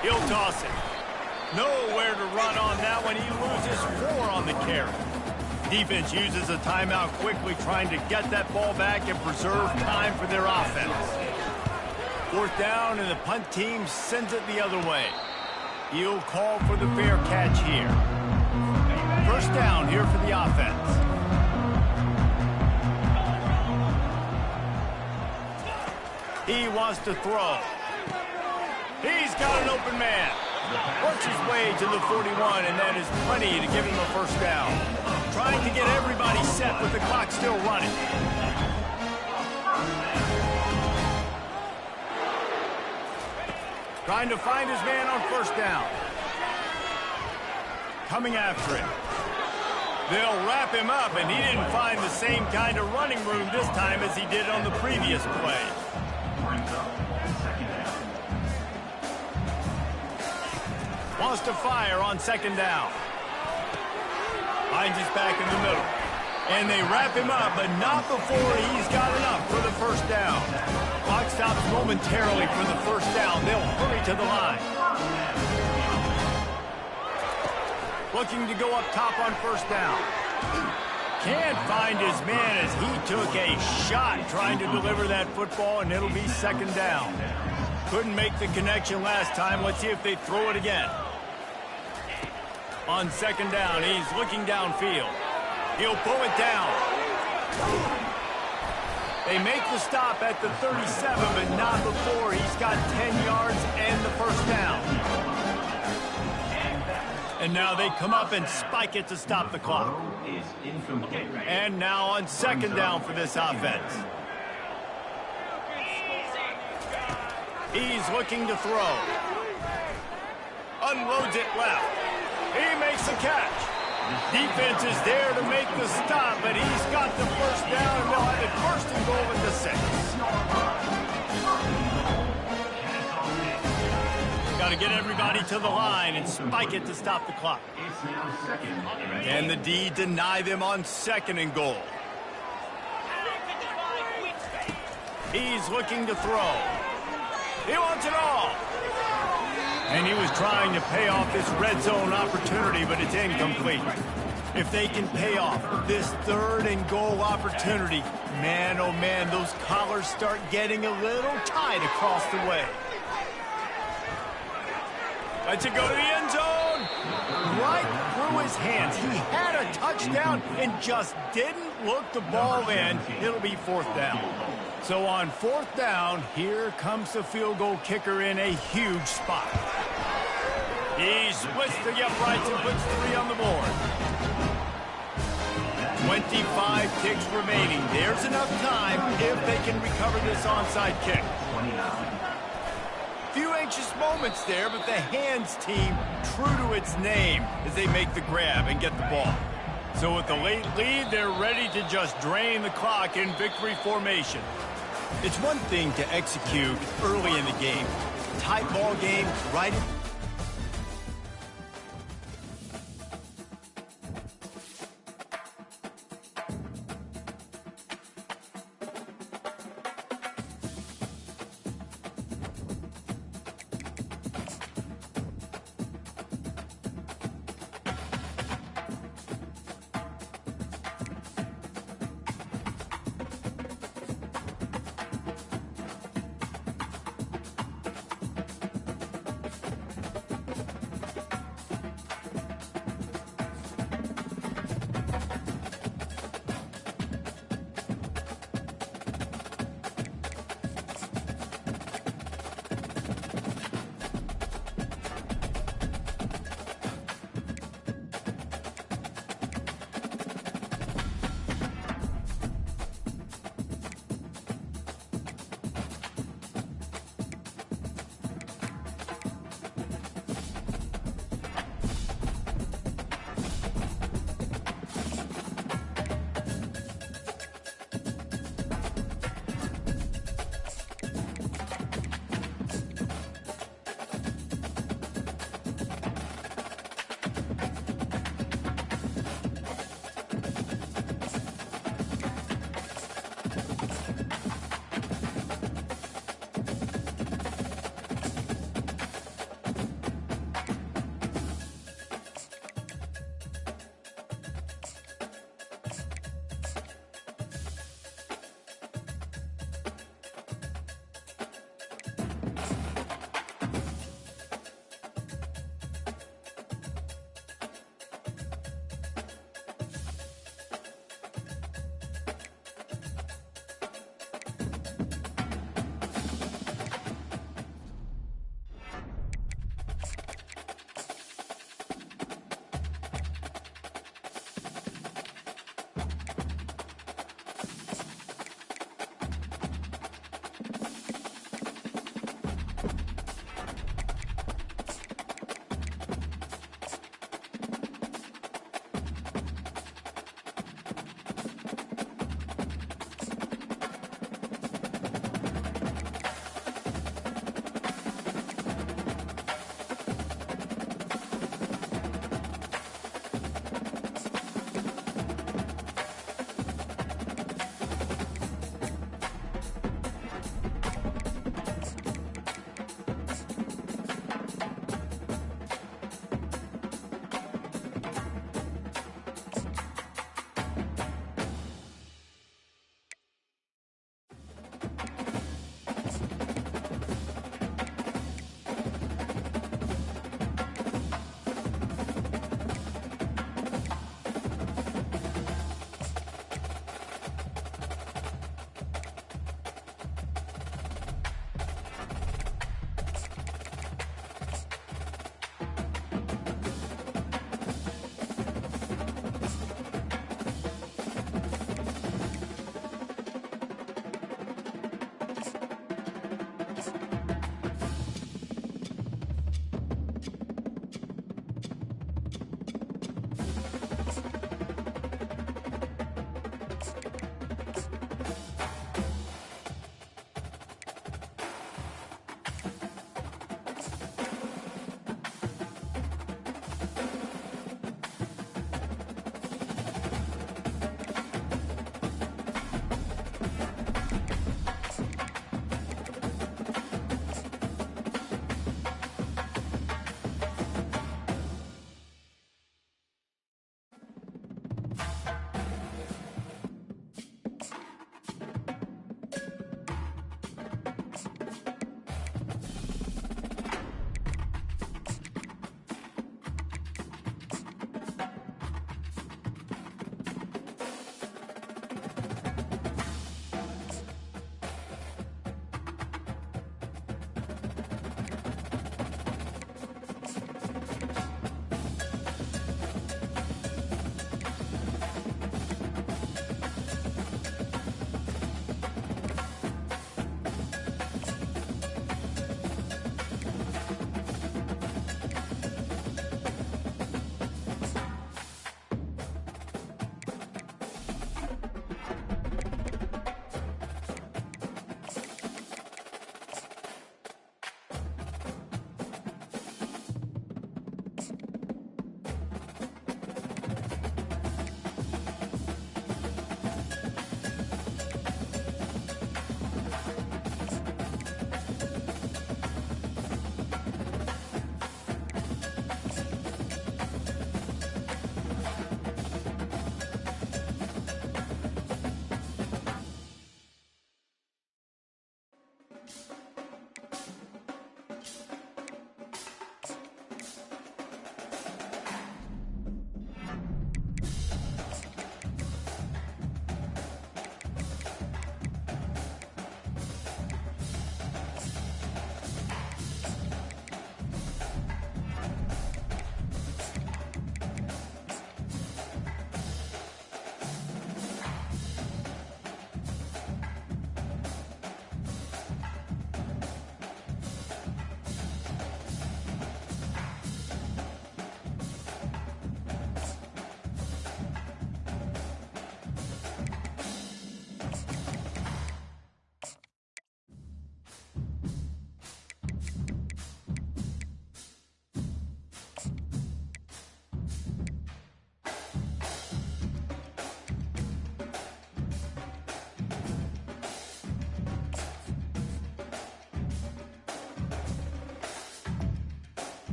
He'll toss it. Nowhere to run on that one. He loses 4 on the carry. Defense uses a timeout quickly, trying to get that ball back and preserve time for their offense. 4th down, and the punt team sends it the other way. He'll call for the fair catch here. 1st down here for the offense. He wants to throw. He's got an open man. Works his way to the 41, and that is plenty to give him a 1st down. Trying to get everybody set with the clock still running. Trying to find his man on 1st down. Coming after him. They'll wrap him up, and he didn't find the same kind of running room this time as he did on the previous play. Wants to fire on 2nd down. Finds his back in the middle. And they wrap him up, but not before he's got enough for the 1st down. Clock stops momentarily for the 1st down. They'll hurry to the line. Looking to go up top on 1st down. Can't find his man as he took a shot trying to deliver that football, and it'll be 2nd down. Couldn't make the connection last time. Let's see if they throw it again. On 2nd down, he's looking downfield. He'll pull it down. They make the stop at the 37, but not before he's got 10 yards and the 1st down. And now they come up and spike it to stop the clock. And now on 2nd down for this offense. He's looking to throw. Unloads it left. He makes the catch. Defense is there to make the stop, but he's got the 1st down, and they'll have it 1st and goal at the 6. Got to get everybody to the line and spike it to stop the clock. And the D deny them on 2nd and goal. He's looking to throw. He wants it all. And he was trying to pay off this red zone opportunity, but it's incomplete. If they can pay off this 3rd and goal opportunity, man, oh man, those collars start getting a little tight across the way. Lets it go to the end zone. Right through his hands. He had a touchdown and just didn't look the ball in. It'll be 4th down. So on 4th down, here comes the field goal kicker in a huge spot. He splits the uprights and puts 3 on the board. 25 ticks remaining. There's enough time if they can recover this onside kick. Few anxious moments there, but the hands team true to its name as they make the grab and get the ball. So with the late lead, they're ready to just drain the clock in victory formation. It's one thing to execute early in the game. Tight ball game, right?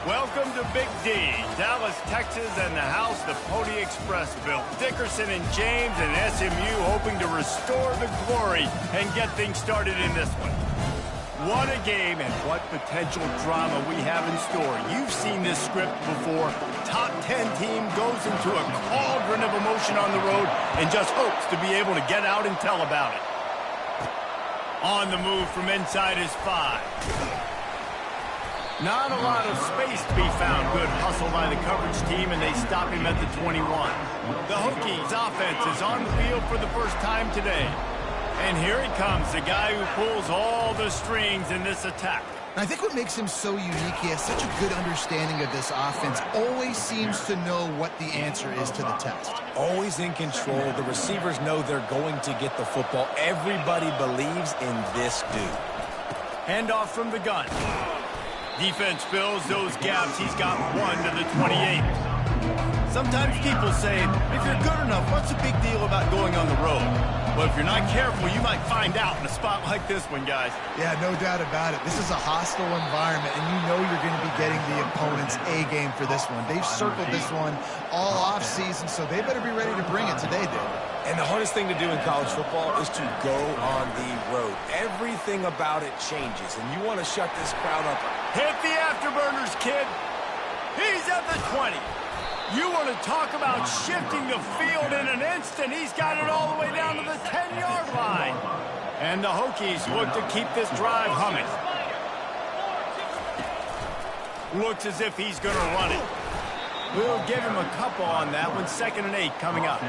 Welcome to Big D, Dallas, Texas, and the house the Pony Express built. Dickerson and James and SMU hoping to restore the glory and get things started in this one. What a game and what potential drama we have in store. You've seen this script before. Top 10 team goes into a cauldron of emotion on the road and just hopes to be able to get out and tell about it. On the move from inside is 5. Not a lot of space to be found. Good hustle by the coverage team, and they stop him at the 21. The Hokies offense is on the field for the first time today. And here he comes, the guy who pulls all the strings in this attack. I think what makes him so unique, he has such a good understanding of this offense. Always seems to know what the answer is to the test. Always in control. The receivers know they're going to get the football. Everybody believes in this dude. Handoff from the gun. Defense fills those gaps. He's got 1 to the 28. Sometimes people say, if you're good enough, what's the big deal about going on the road? Well, if you're not careful, you might find out in a spot like this one, guys. Yeah, no doubt about it. This is a hostile environment, and you know you're going to be getting the opponent's A game for this one. They've circled this one all offseason, so they better be ready to bring it today, David. And the hardest thing to do in college football is to go on the road. Everything about it changes, and you want to shut this crowd up. Hit the afterburners, kid. He's at the 20. You want to talk about shifting the field in an instant. He's got it all the way down to the 10-yard line. And the Hokies look to keep this drive humming. Looks as if he's going to run it. We'll give him a couple on that one. 2nd and 8 coming up.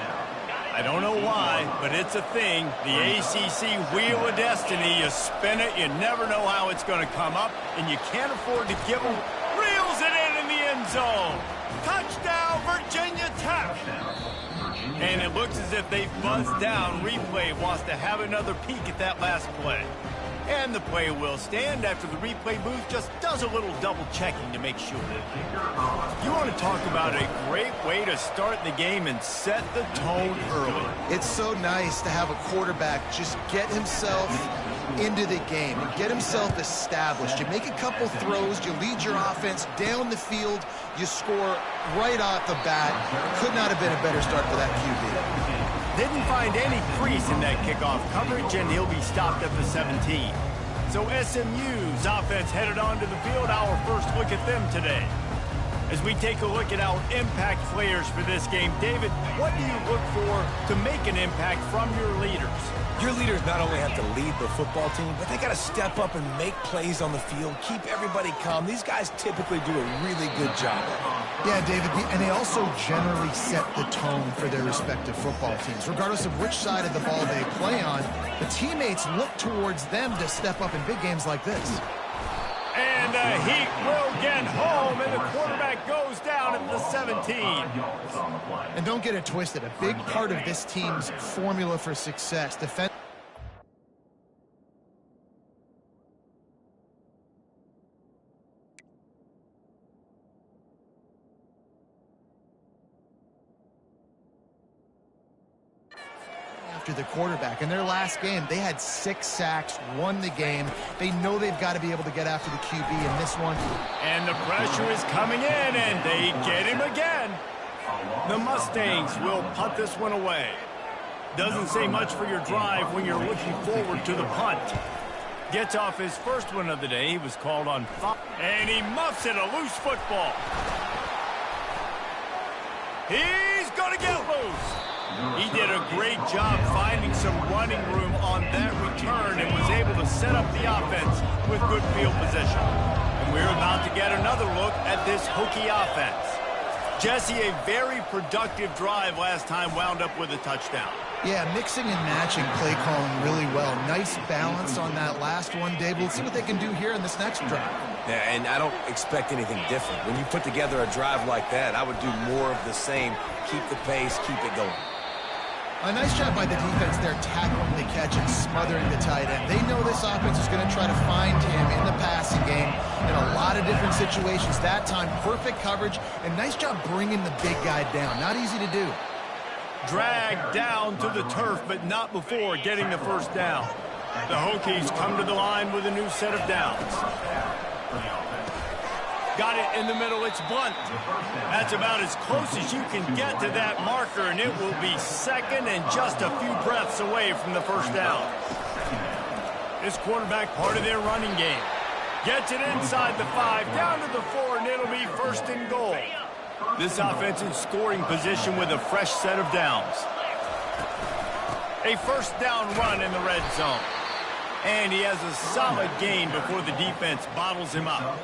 I don't know why, but it's a thing. The ACC Wheel of Destiny. You spin it, you never know how it's going to come up, and you can't afford to give them. Reels it in the end zone. Touchdown, Virginia Tech. And it looks as if they've buzzed down. Replay wants to have another peek at that last play. And the play will stand after the replay booth just does a little double checking to make sure. You want to talk about a great way to start the game and set the tone early. It's so nice to have a quarterback just get himself into the game and get himself established. You make a couple throws, you lead your offense down the field, you score right off the bat. Could not have been a better start for that QB. Didn't find any crease in that kickoff coverage, and he'll be stopped at the 17. So SMU's offense headed onto the field. Our first look at them today. As we take a look at our impact players for this game, David, what do you look for to make an impact from your leaders? Your leaders not only have to lead the football team, but they got to step up and make plays on the field, keep everybody calm. These guys typically do a really good job. Yeah, David, and they also generally set the tone for their respective football teams. Regardless of which side of the ball they play on, the teammates look towards them to step up in big games like this. And the Heat will get home, and the quarterback goes down at the 17. And don't get it twisted. A big part of this team's formula for success, defense. The quarterback. In their last game, they had 6 sacks, won the game. They know they've got to be able to get after the QB in this one. And the pressure is coming in, and they get him again. The Mustangs will punt this one away. Doesn't say much for your drive when you're looking forward to the punt. Gets off his first one of the day. He was called on foul. And he muffs it, a loose football. He's going to get loose. He did a great job finding some running room on that return and was able to set up the offense with good field position. And we're about to get another look at this Hokie offense. Jesse, a very productive drive last time, wound up with a touchdown. Yeah, mixing and matching play calling really well. Nice balance on that last one, Dave. We'll see what they can do here in this next drive. Yeah, and I don't expect anything different. When you put together a drive like that, I would do more of the same. Keep the pace, keep it going. A nice job by the defense there, tackling the catch and smothering the tight end. They know this offense is going to try to find him in the passing game in a lot of different situations. That time, perfect coverage, and nice job bringing the big guy down. Not easy to do. Dragged down to the turf, but not before getting the first down. The Hokies come to the line with a new set of downs. Got it in the middle. It's Blunt. That's about as close as you can get to that marker, and it will be second and just a few breaths away from the first down. This quarterback part of their running game. Gets it inside the 5, down to the 4, and it'll be first and goal. This offense in scoring position with a fresh set of downs. A first down run in the red zone. And he has a solid gain before the defense bottles him up.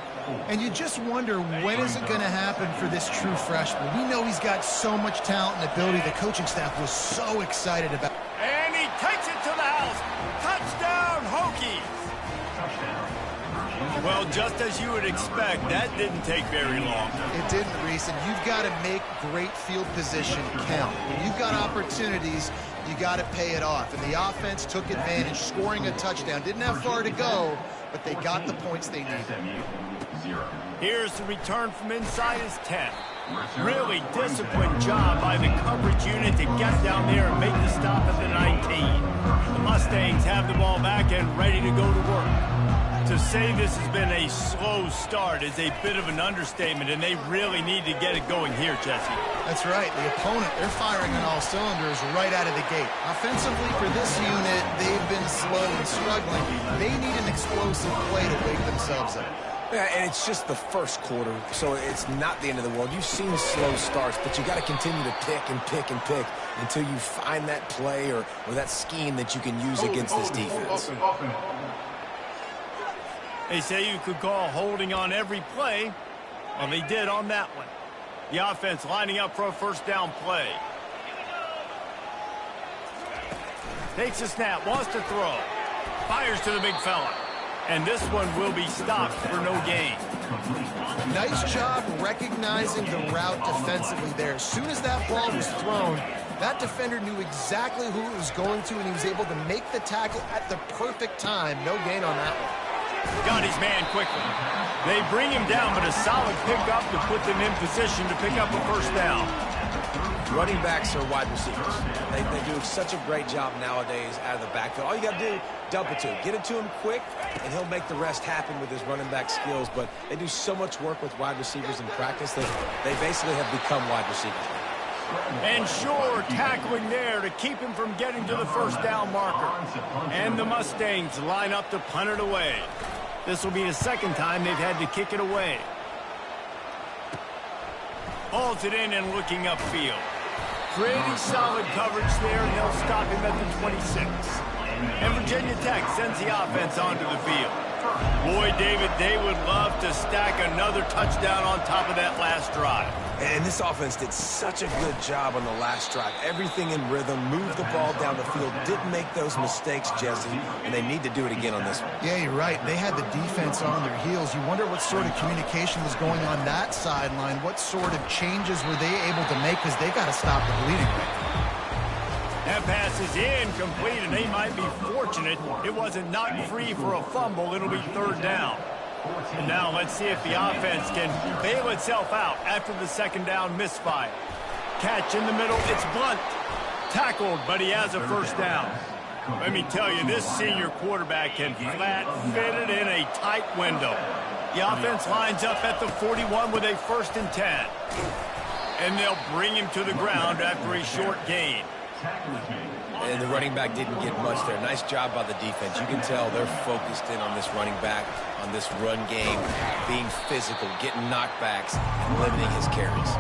And you just wonder, when is it going to happen for this true freshman? We know he's got so much talent and ability. The coaching staff was so excited about. And he takes it to the house. Touchdown, Hokies. Well, just as you would expect, that didn't take very long. It didn't, Reese, and you've got to make great field position count. When you've got opportunities, you got to pay it off. And the offense took advantage, scoring a touchdown. Didn't have far to go, but they got the points they needed. Here's the return from inside his 10. Really disciplined job by the coverage unit to get down there and make the stop at the 19. The Mustangs have the ball back and ready to go to work. To say this has been a slow start is a bit of an understatement, and they really need to get it going here, Jesse. That's right. The opponent, they're firing on all cylinders right out of the gate. Offensively, for this unit, they've been slow and struggling. They need an explosive play to wake themselves up. Yeah, and it's just the first quarter, so it's not the end of the world. You've seen slow starts, but you got to continue to pick and pick and pick until you find that play or that scheme that you can use against this defense. They say you could call holding on every play. Well, they did on that one. The offense lining up for a first down play. Takes a snap, wants to throw. Fires to the big fella. And this one will be stopped for no gain. Nice job recognizing the route defensively there. As soon as that ball was thrown, that defender knew exactly who it was going to, and he was able to make the tackle at the perfect time. No gain on that one. Got his man quickly. They bring him down, but a solid pickup to put them in position to pick up a first down. Running backs are wide receivers. They do such a great job nowadays out of the backfield. All you got to do, dump it to him. Get it to him quick, and he'll make the rest happen with his running back skills. But they do so much work with wide receivers in practice that they basically have become wide receivers. And sure, tackling there to keep him from getting to the first down marker. And the Mustangs line up to punt it away. This will be the second time they've had to kick it away. Hauls it in and looking upfield. Pretty solid coverage there, and they'll stop him at the 26. And Virginia Tech sends the offense onto the field. Boy, David, they would love to stack another touchdown on top of that last drive. And this offense did such a good job on the last drive. Everything in rhythm, moved the ball down the field, didn't make those mistakes, Jesse, and they need to do it again on this one. Yeah, you're right. They had the defense on their heels. You wonder what sort of communication was going on that sideline. What sort of changes were they able to make, because they got to stop the bleeding right now. That pass is incomplete, and they might be fortunate it wasn't knocked free for a fumble. It'll be third down. And now let's see if the offense can bail itself out after the second down misfire. Catch in the middle, it's Blunt. Tackled, but he has a first down. Let me tell you, this senior quarterback can flat fit it in a tight window. The offense lines up at the 41 with a 1st and 10. And they'll bring him to the ground after a short gain. And the running back didn't get much there. Nice job by the defense. You can tell they're focused in on this running back, on this run game, being physical, getting knockbacks, and limiting his carries.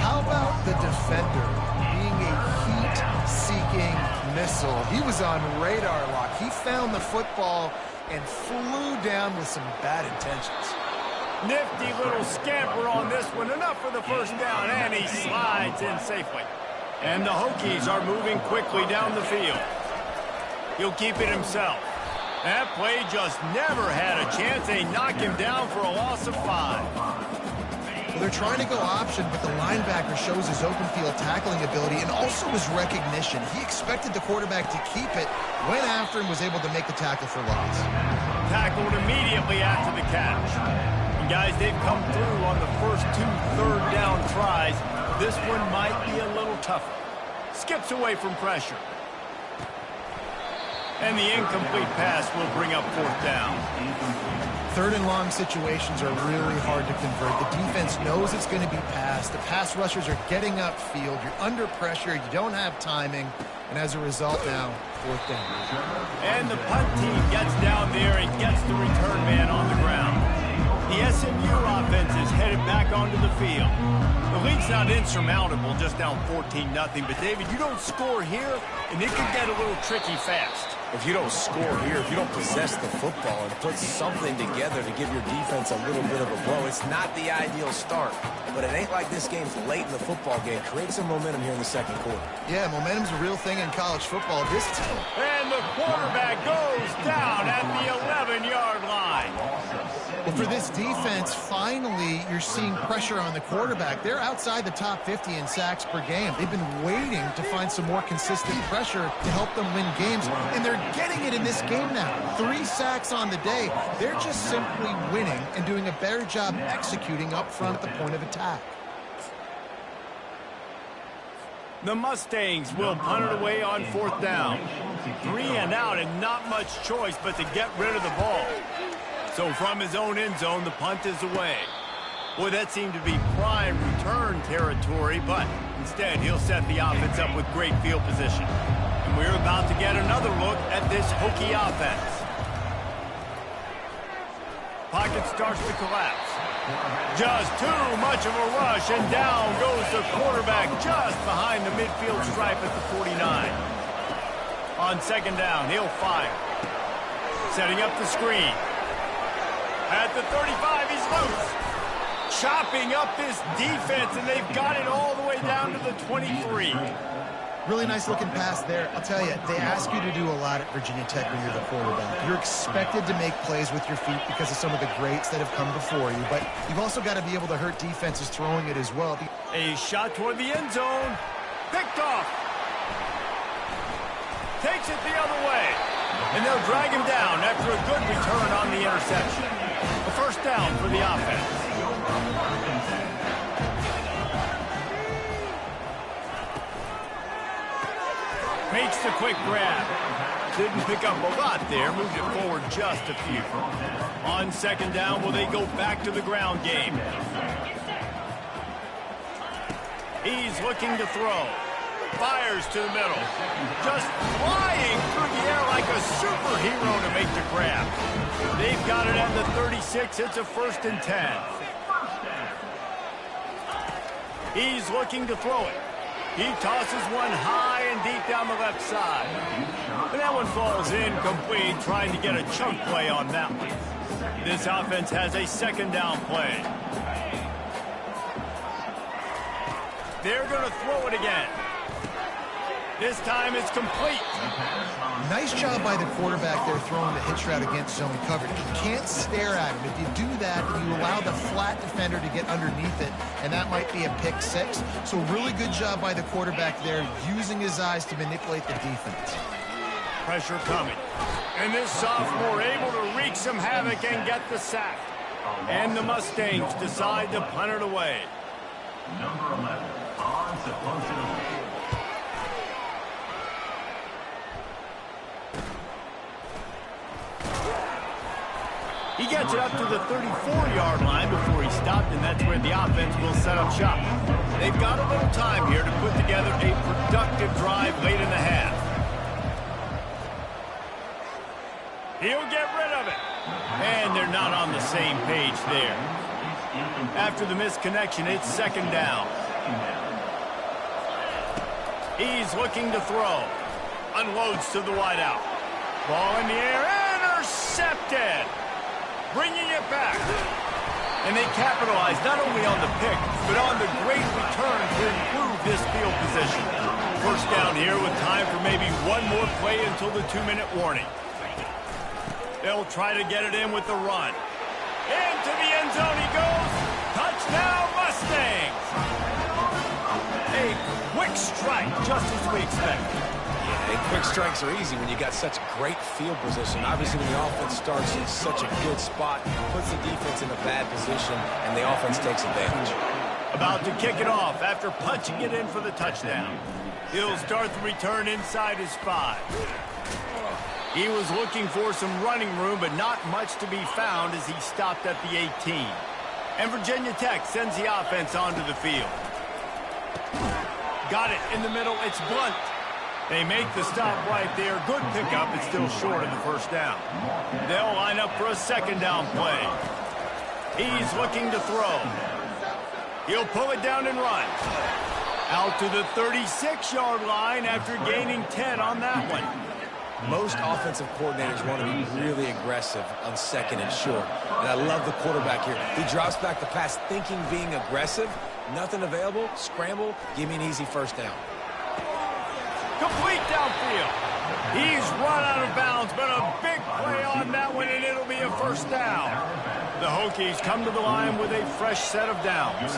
How about the defender being a heat-seeking missile? He was on radar lock. He found the football and flew down with some bad intentions. Nifty little scamper on this one. Enough for the first down, and he slides in safely. And the Hokies are moving quickly down the field. He'll keep it himself. That play just never had a chance. They knock him down for a loss of 5. Well, they're trying to go option, but the linebacker shows his open field tackling ability and also his recognition. He expected the quarterback to keep it, went after him, was able to make the tackle for loss. Tackled immediately after the catch. And guys, they've come through on the first 2 third down tries. This one might be a little tougher. Skips away from pressure. And the incomplete pass will bring up 4th down. 3rd and long situations are really hard to convert. The defense knows it's going to be passed. The pass rushers are getting upfield. You're under pressure. You don't have timing. And as a result now, 4th down. And the punt team gets down there and gets the return man on the ground. The SMU offense is headed back onto the field. The lead's not insurmountable, just down 14-0. But, David, you don't score here, and it can get a little tricky fast. If you don't score here, if you don't possess the football and put something together to give your defense a little bit of a blow, it's not the ideal start. But it ain't like this game's late in the football game. Create some momentum here in the 2nd quarter. Yeah, momentum's a real thing in college football. This team. And the quarterback goes down at the 11-yard line. Well, for this defense, finally, you're seeing pressure on the quarterback. They're outside the top 50 in sacks per game. They've been waiting to find some more consistent pressure to help them win games, and they're getting it in this game now. 3 sacks on the day. They're just simply winning and doing a better job executing up front at the point of attack. The Mustangs will punt it away on 4th down. 3 and out and not much choice but to get rid of the ball. So from his own end zone, the punt is away. Boy, that seemed to be prime return territory, but instead he'll set the offense up with great field position. And we're about to get another look at this Hokie offense. Pocket starts to collapse. Just too much of a rush, and down goes the quarterback just behind the midfield stripe at the 49. On 2nd down, he'll fire. Setting up the screen. At the 35, he's loose. Chopping up this defense, and they've got it all the way down to the 23. Really nice looking pass there. I'll tell you, they ask you to do a lot at Virginia Tech when you're the quarterback. You're expected to make plays with your feet because of some of the greats that have come before you, but you've also got to be able to hurt defenses throwing it as well. A shot toward the end zone. Picked off. Takes it the other way. And they'll drag him down after a good return on the interception. A 1st down for the offense. Makes the quick grab. Didn't pick up a lot there. Moved it forward just a few. On 2nd down, will they go back to the ground game? He's looking to throw. Fires to the middle. Just flying through the air like a superhero to make the grab. They've got it at the 36. It's a 1st and 10. He's looking to throw it. He tosses one high and deep down the left side. And that one falls incomplete, trying to get a chunk play on that one. This offense has a 2nd down play. They're going to throw it again. This time it's complete. Nice job by the quarterback there throwing the hitch route against zone coverage. You can't stare at him. If you do that, you allow the flat defender to get underneath it, and that might be a pick 6. So really good job by the quarterback there, using his eyes to manipulate the defense. Pressure coming. And this sophomore able to wreak some havoc and get the sack. And the Mustangs decide to punt it away. Number 11, on to close it away. He gets it up to the 34-yard line before he stopped, and that's where the offense will set up shop. They've got a little time here to put together a productive drive late in the half. He'll get rid of it. And they're not on the same page there. After the misconnection, it's 2nd down. He's looking to throw. Unloads to the wideout. Ball in the air. Intercepted. Bringing it back. And they capitalize not only on the pick, but on the great return to improve this field position. 1st down here with time for maybe one more play until the 2-minute warning. They'll try to get it in with the run. Into the end zone he goes. Touchdown Mustangs. A quick strike, just as we expected. Yeah, quick strikes are easy when you got such great field position. Obviously, when the offense starts in such a good spot, puts the defense in a bad position, and the offense takes advantage. About to kick it off after punching it in for the touchdown. He'll start the return inside his 5. He was looking for some running room, but not much to be found as he stopped at the 18. And Virginia Tech sends the offense onto the field. Got it in the middle. It's Blunt. They make the stop right there. Good pickup. It's still short of the first down. They'll line up for a second down play. He's looking to throw. He'll pull it down and run. Out to the 36-yard line after gaining 10 on that one. Most offensive coordinators want to be really aggressive on second and short. And I love the quarterback here. He drops back the pass thinking being aggressive. Nothing available. Scramble. Give me an easy first down. Complete downfield. He's run out of bounds, but a big play on that one, and it'll be a first down. The Hokies come to the line with a fresh set of downs.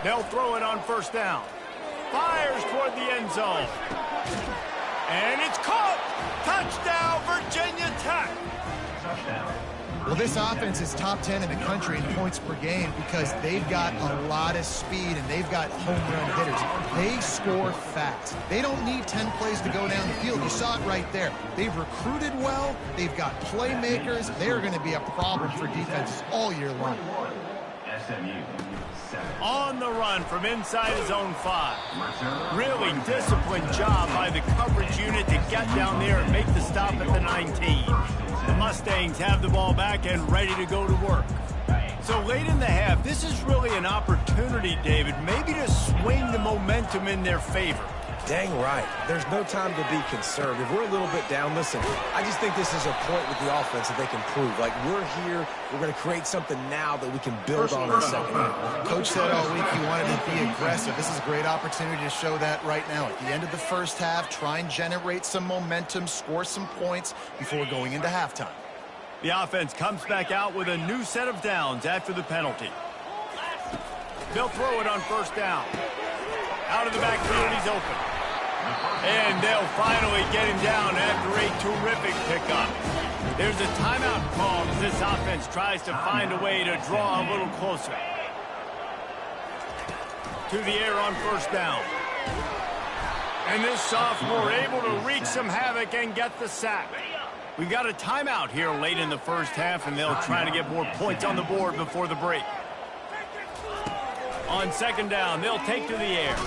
They'll throw it on first down. Fires toward the end zone. And it's caught. Touchdown, Virginia Tech. Well, this offense is top 10 in the country in points per game because they've got a lot of speed and they've got home run hitters. They score fast. They don't need 10 plays to go down the field. You saw it right there. They've recruited well. They've got playmakers. They're going to be a problem for defenses all year long. On the run from inside his own 5. Really disciplined job by the coverage unit to get down there and make the stop at the 19. The Mustangs have the ball back and ready to go to work. So late in the half, this is really an opportunity, David, maybe to swing the momentum in their favor. Dang right. There's no time to be conservative. We're a little bit down. Listen, I just think this is a point with the offense that they can prove. Like, we're here. We're going to create something now that we can build on in the second half. Coach said all week he wanted to be aggressive. This is a great opportunity to show that right now. At the end of the first half, try and generate some momentum, score some points before going into halftime. The offense comes back out with a new set of downs after the penalty. They'll throw it on first down. Out of the backfield, he's open. And they'll finally get him down after a terrific pickup. There's a timeout call as this offense tries to find a way to draw a little closer. To the air on first down. And this sophomore able to wreak some havoc and get the sack. We've got a timeout here late in the first half, and they'll try to get more points on the board before the break. On second down, they'll take to the air.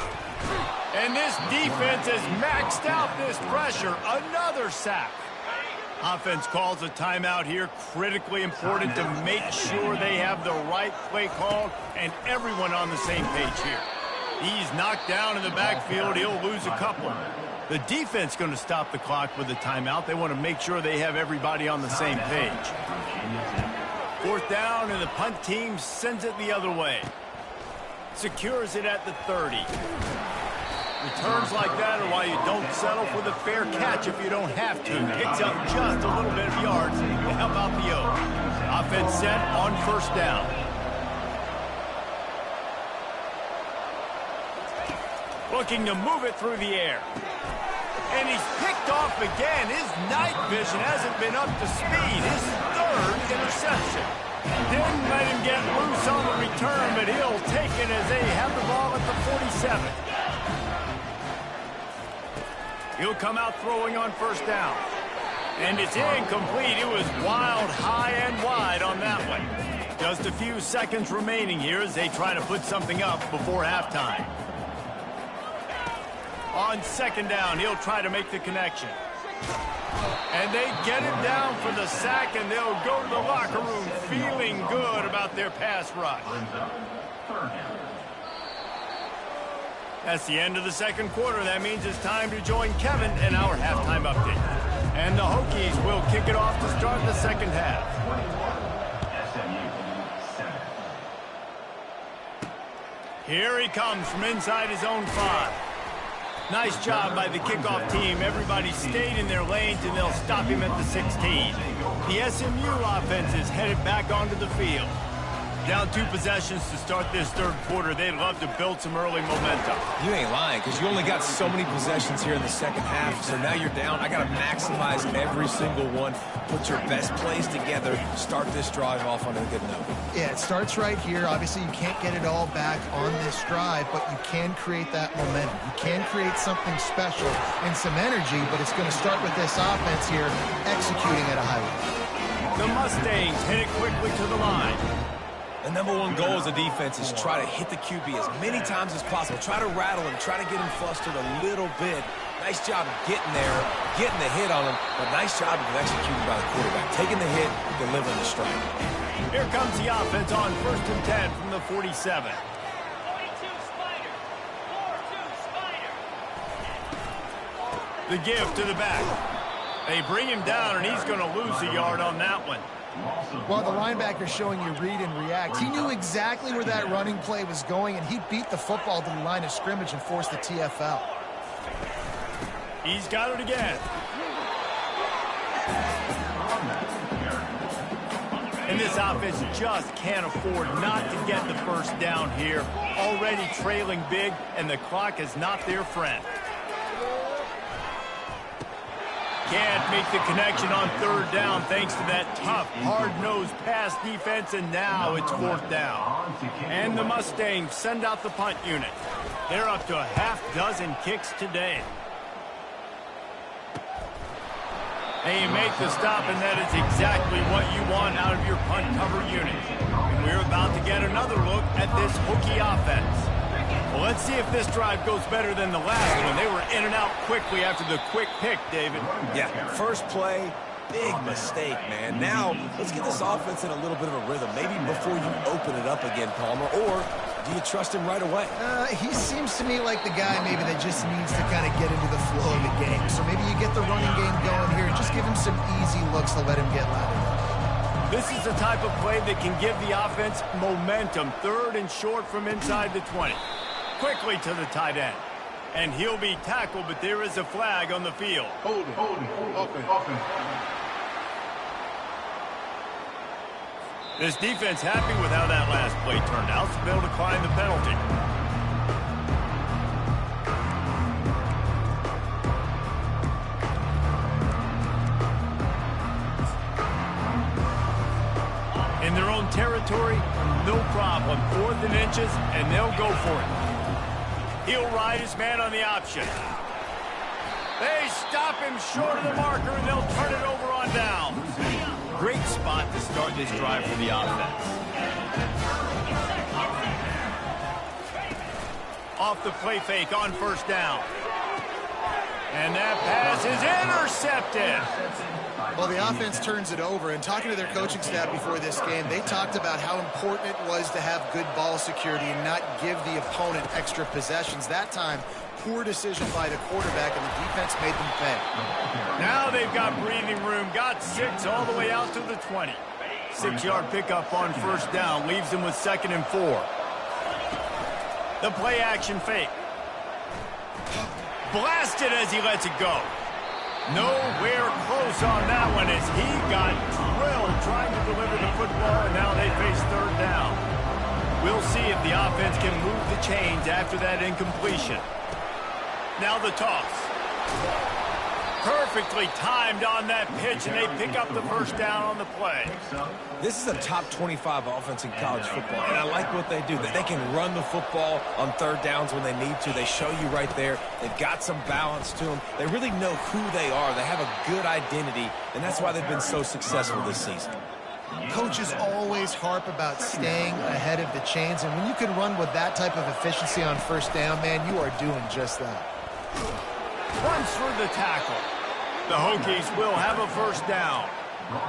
And this defense has maxed out this pressure. Another sack. Offense calls a timeout here. Critically important to make sure they have the right play called and everyone on the same page here. He's knocked down in the backfield. He'll lose a couple. The defense going to stop the clock with a timeout. They want to make sure they have everybody on the same page. Fourth down, and the punt team sends it the other way. Secures it at the 30. Returns like that are why you don't settle for the fair catch if you don't have to. Picks up just a little bit of yards to help out the Oaks. Offense set on first down. Looking to move it through the air. And he's picked off again. His night vision hasn't been up to speed. His third interception. Didn't let him get loose on the return, but he'll take it as they have the ball at the 47. He'll come out throwing on first down. And it's incomplete. It was wild, high and wide on that one. Just a few seconds remaining here as they try to put something up before halftime. On second down, he'll try to make the connection. And they get him down for the sack, and they'll go to the locker room feeling good about their pass rush. That's the end of the second quarter. That means it's time to join Kevin in our halftime update. And the Hokies will kick it off to start the second half. Here he comes from inside his own 5. Nice job by the kickoff team. Everybody stayed in their lanes, and they'll stop him at the 16. The SMU offense is headed back onto the field. Down 2 possessions to start this third quarter. They'd love to build some early momentum. You ain't lying, because you only got so many possessions here in the second half, so now you're down. I got to maximize every single one, put your best plays together, start this drive off on a good note. Yeah, it starts right here. Obviously, you can't get it all back on this drive, but you can create that momentum. You can create something special and some energy, but it's going to start with this offense here executing at a high level. The Mustangs hit it quickly to the line. The #1 goal as a defense is try to hit the QB as many times as possible. Try to rattle him, try to get him flustered a little bit. Nice job getting there, getting the hit on him, but nice job of executing by the quarterback. Taking the hit, delivering the strike. Here comes the offense on 1st and 10 from the 47. The give to the back. They bring him down, and he's going to lose a yard on that one. Well, the linebacker's showing you read and react. He knew exactly where that running play was going, and he beat the football to the line of scrimmage and forced the TFL. He's got it again. And this offense just can't afford not to get the first down here. Already trailing big, and the clock is not their friend. Can't make the connection on 3rd down thanks to that tough, hard-nosed pass defense, and now it's 4th down. And the Mustangs send out the punt unit. They're up to a half-dozen kicks today. And you make the stop, and that is exactly what you want out of your punt cover unit. And we're about to get another look at this Hokie offense. Well, let's see if this drive goes better than the last one. They were in and out quickly after the quick pick, David. Yeah, first play, big mistake, man. Now, let's get this offense in a little bit of a rhythm. Maybe before you open it up again, Palmer, or do you trust him right away? He seems to me like the guy maybe that just needs to kind of get into the flow of the game. So maybe you get the running game going here and just give him some easy looks to let him get lateral. This is the type of play that can give the offense momentum. 3rd and short from inside the 20. Quickly to the tight end. And he'll be tackled, but there is a flag on the field. Hold it. Open. This defense happy with how that last play turned out, so they'll decline the penalty. In their own territory, no problem. 4th and inches, and they'll go for it. He'll ride his man on the option. They stop him short of the marker, and they'll turn it over on down. Great spot to start this drive for the offense. Off the play fake on 1st down. And that pass is intercepted. Well, the offense turns it over, and talking to their coaching staff before this game, they talked about how important it was to have good ball security and not give the opponent extra possessions. That time, poor decision by the quarterback, and the defense made them pay. Now they've got breathing room, got 6 all the way out to the 20. 6-yard pickup on 1st down, leaves them with 2nd and 4. The play action fake. Blasted as he lets it go. Nowhere close on that one as he got drilled trying to deliver the football, and now they face 3rd down. We'll see if the offense can move the chains after that incompletion. Now the toss. Perfectly timed on that pitch, and they pick up the 1st down on the play. This is a top 25 offense in college football, and I like what they do. That they can run the football on 3rd downs when they need to. They show you right there. They've got some balance to them. They really know who they are. They have a good identity, and that's why they've been so successful this season. Coaches always harp about staying ahead of the chains, and when you can run with that type of efficiency on 1st down, man, you are doing just that. Runs for the tackle. The Hokies will have a 1st down.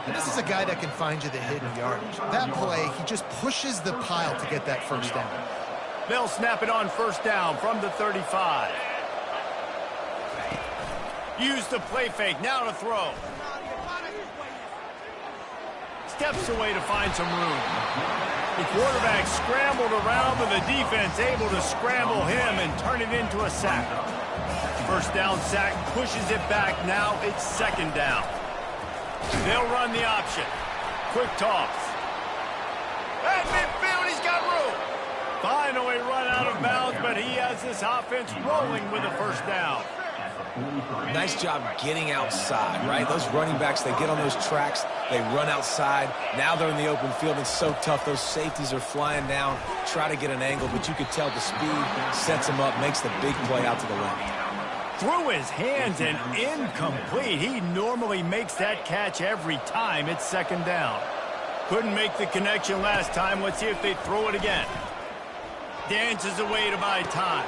And this is a guy that can find you the hidden yardage. That play, he just pushes the pile to get that 1st down. They'll snap it on 1st down from the 35. Use the play fake, now to throw. Steps away to find some room. The quarterback scrambled around, but the defense able to scramble him and turn it into a sack. 1st down sack, pushes it back. Now it's 2nd down. They'll run the option. Quick toss. At midfield. but he has this offense rolling with a first down. Nice job getting outside, right? Those running backs, they get on those tracks, they run outside. Now they're in the open field. It's so tough. Those safeties are flying down, try to get an angle, but you could tell the speed sets him up, makes the big play out to the left. Through his hands and incomplete. He normally makes that catch every time. It's second down. Couldn't make the connection last time. Let's see if they throw it again. Dances away to buy time.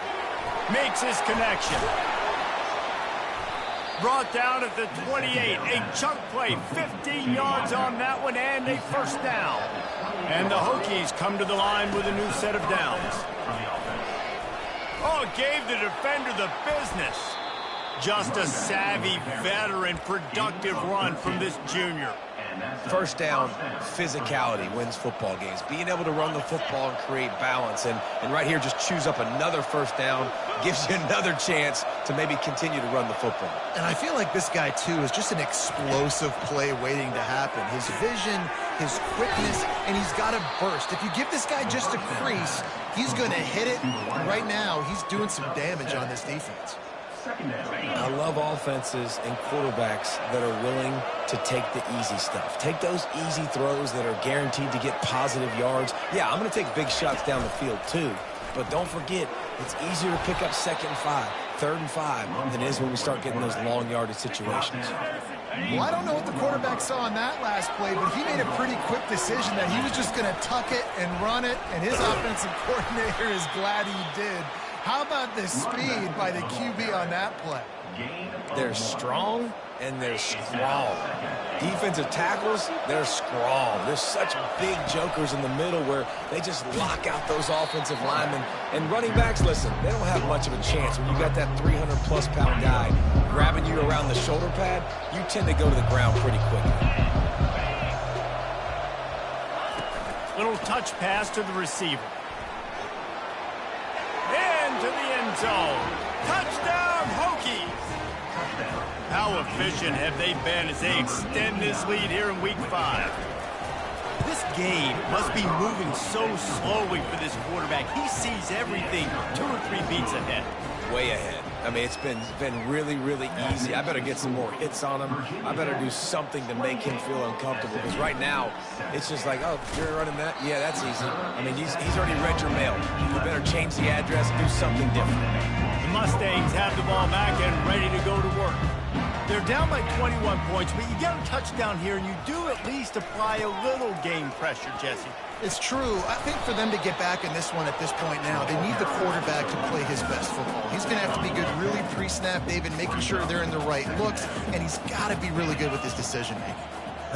Makes his connection. Brought down at the 28. A chunk play, 15 yards on that one, and a first down. And the Hokies come to the line with a new set of downs. Oh, gave the defender the business. Just a savvy, veteran, productive run from this junior. First down, physicality wins football games. Being able to run the football and create balance. And right here, just choose up another first down, gives you another chance to maybe continue to run the football. And I feel like this guy, too, is just an explosive play waiting to happen. His vision, his quickness, and he's got a burst. If you give this guy just a crease, he's going to hit it. And right now, he's doing some damage on this defense. I love offenses and quarterbacks that are willing to take the easy stuff. Take those easy throws that are guaranteed to get positive yards. Yeah, I'm going to take big shots down the field too. But don't forget, it's easier to pick up 2nd and 5, 3rd and 5 than it is when we start getting those long yardage situations. Well, I don't know what the quarterback saw on that last play, but he made a pretty quick decision that he was just going to tuck it and run it, and his offensive coordinator is glad he did. How about the speed by the QB on that play? They're strong and they're strong. Defensive tackles, they're strong. There's such big jokers in the middle where they just lock out those offensive linemen. And running backs, listen, they don't have much of a chance. When you got that 300-plus pound guy grabbing you around the shoulder pad, you tend to go to the ground pretty quickly. Little touch pass to the receiver. Into the end zone. Touchdown, Hokies! How efficient have they been as they extend this lead here in Week 5? This game must be moving so slowly for this quarterback. He sees everything 2 or 3 beats ahead. Way ahead. I mean, it's been really, really easy. I better get some more hits on him. I better do something to make him feel uncomfortable. Because right now, it's just like, oh, you're running that? Yeah, that's easy. I mean, he's already read your mail. You better change the address and do something different. The Mustangs have the ball back and ready to go to work. They're down by 21 points, but you get a touchdown here, and you do at least apply a little game pressure, Jesse. It's true. I think for them to get back in this one at this point now, they need the quarterback to play his best football. He's going to have to be good really pre-snap, David, making sure they're in the right looks, and he's got to be really good with his decision-making.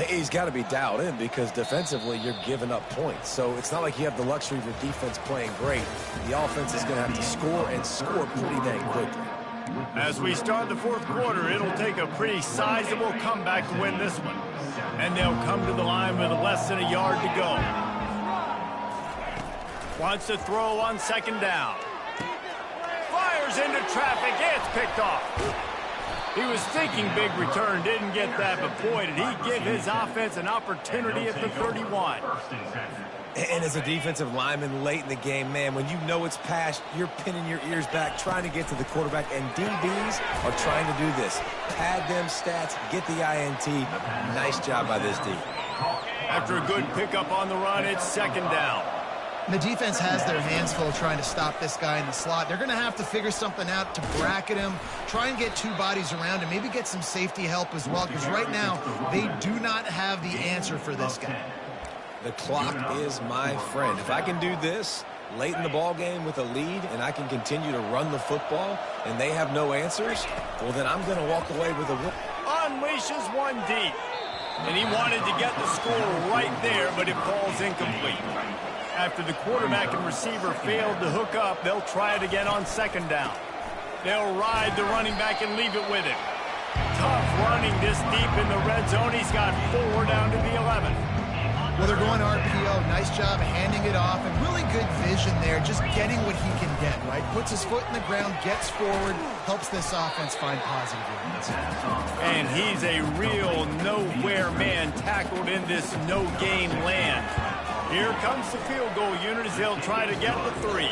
He's got to be dialed in because defensively you're giving up points. So it's not like you have the luxury of your defense playing great. The offense is going to have to score and score pretty dang quickly. As we start the 4th quarter, it'll take a pretty sizable comeback to win this one. And they'll come to the line with less than a yard to go. Wants to throw on 2nd down. Fires into traffic. It's picked off. He was thinking big return, didn't get that, but boy, did he give his offense an opportunity at the 31. And as a defensive lineman late in the game, man, when you know it's past, you're pinning your ears back, trying to get to the quarterback, and DBs are trying to do this. Pad them stats, get the INT. Nice job by this D. After a good pickup on the run, it's 2nd down. The defense has their hands full trying to stop this guy in the slot. They're going to have to figure something out to bracket him, try and get 2 bodies around him, maybe get some safety help as well, because right now they do not have the answer for this guy. The clock is my friend. If I can do this late in the ball game with a lead and I can continue to run the football and they have no answers, well, then I'm going to walk away with a win. Unleashes one deep. And he wanted to get the score right there, but it falls incomplete. After the quarterback and receiver failed to hook up, they'll try it again on 2nd down. They'll ride the running back and leave it with him. Tough running this deep in the red zone. He's got 4 down to the 11. Well, they're going RPO. Nice job handing it off, and really good vision there, just getting what he can get, right? Puts his foot in the ground, gets forward, helps this offense find positive yards. And he's a real nowhere man tackled in this no-gain land. Here comes the field goal unit as they'll try to get the 3.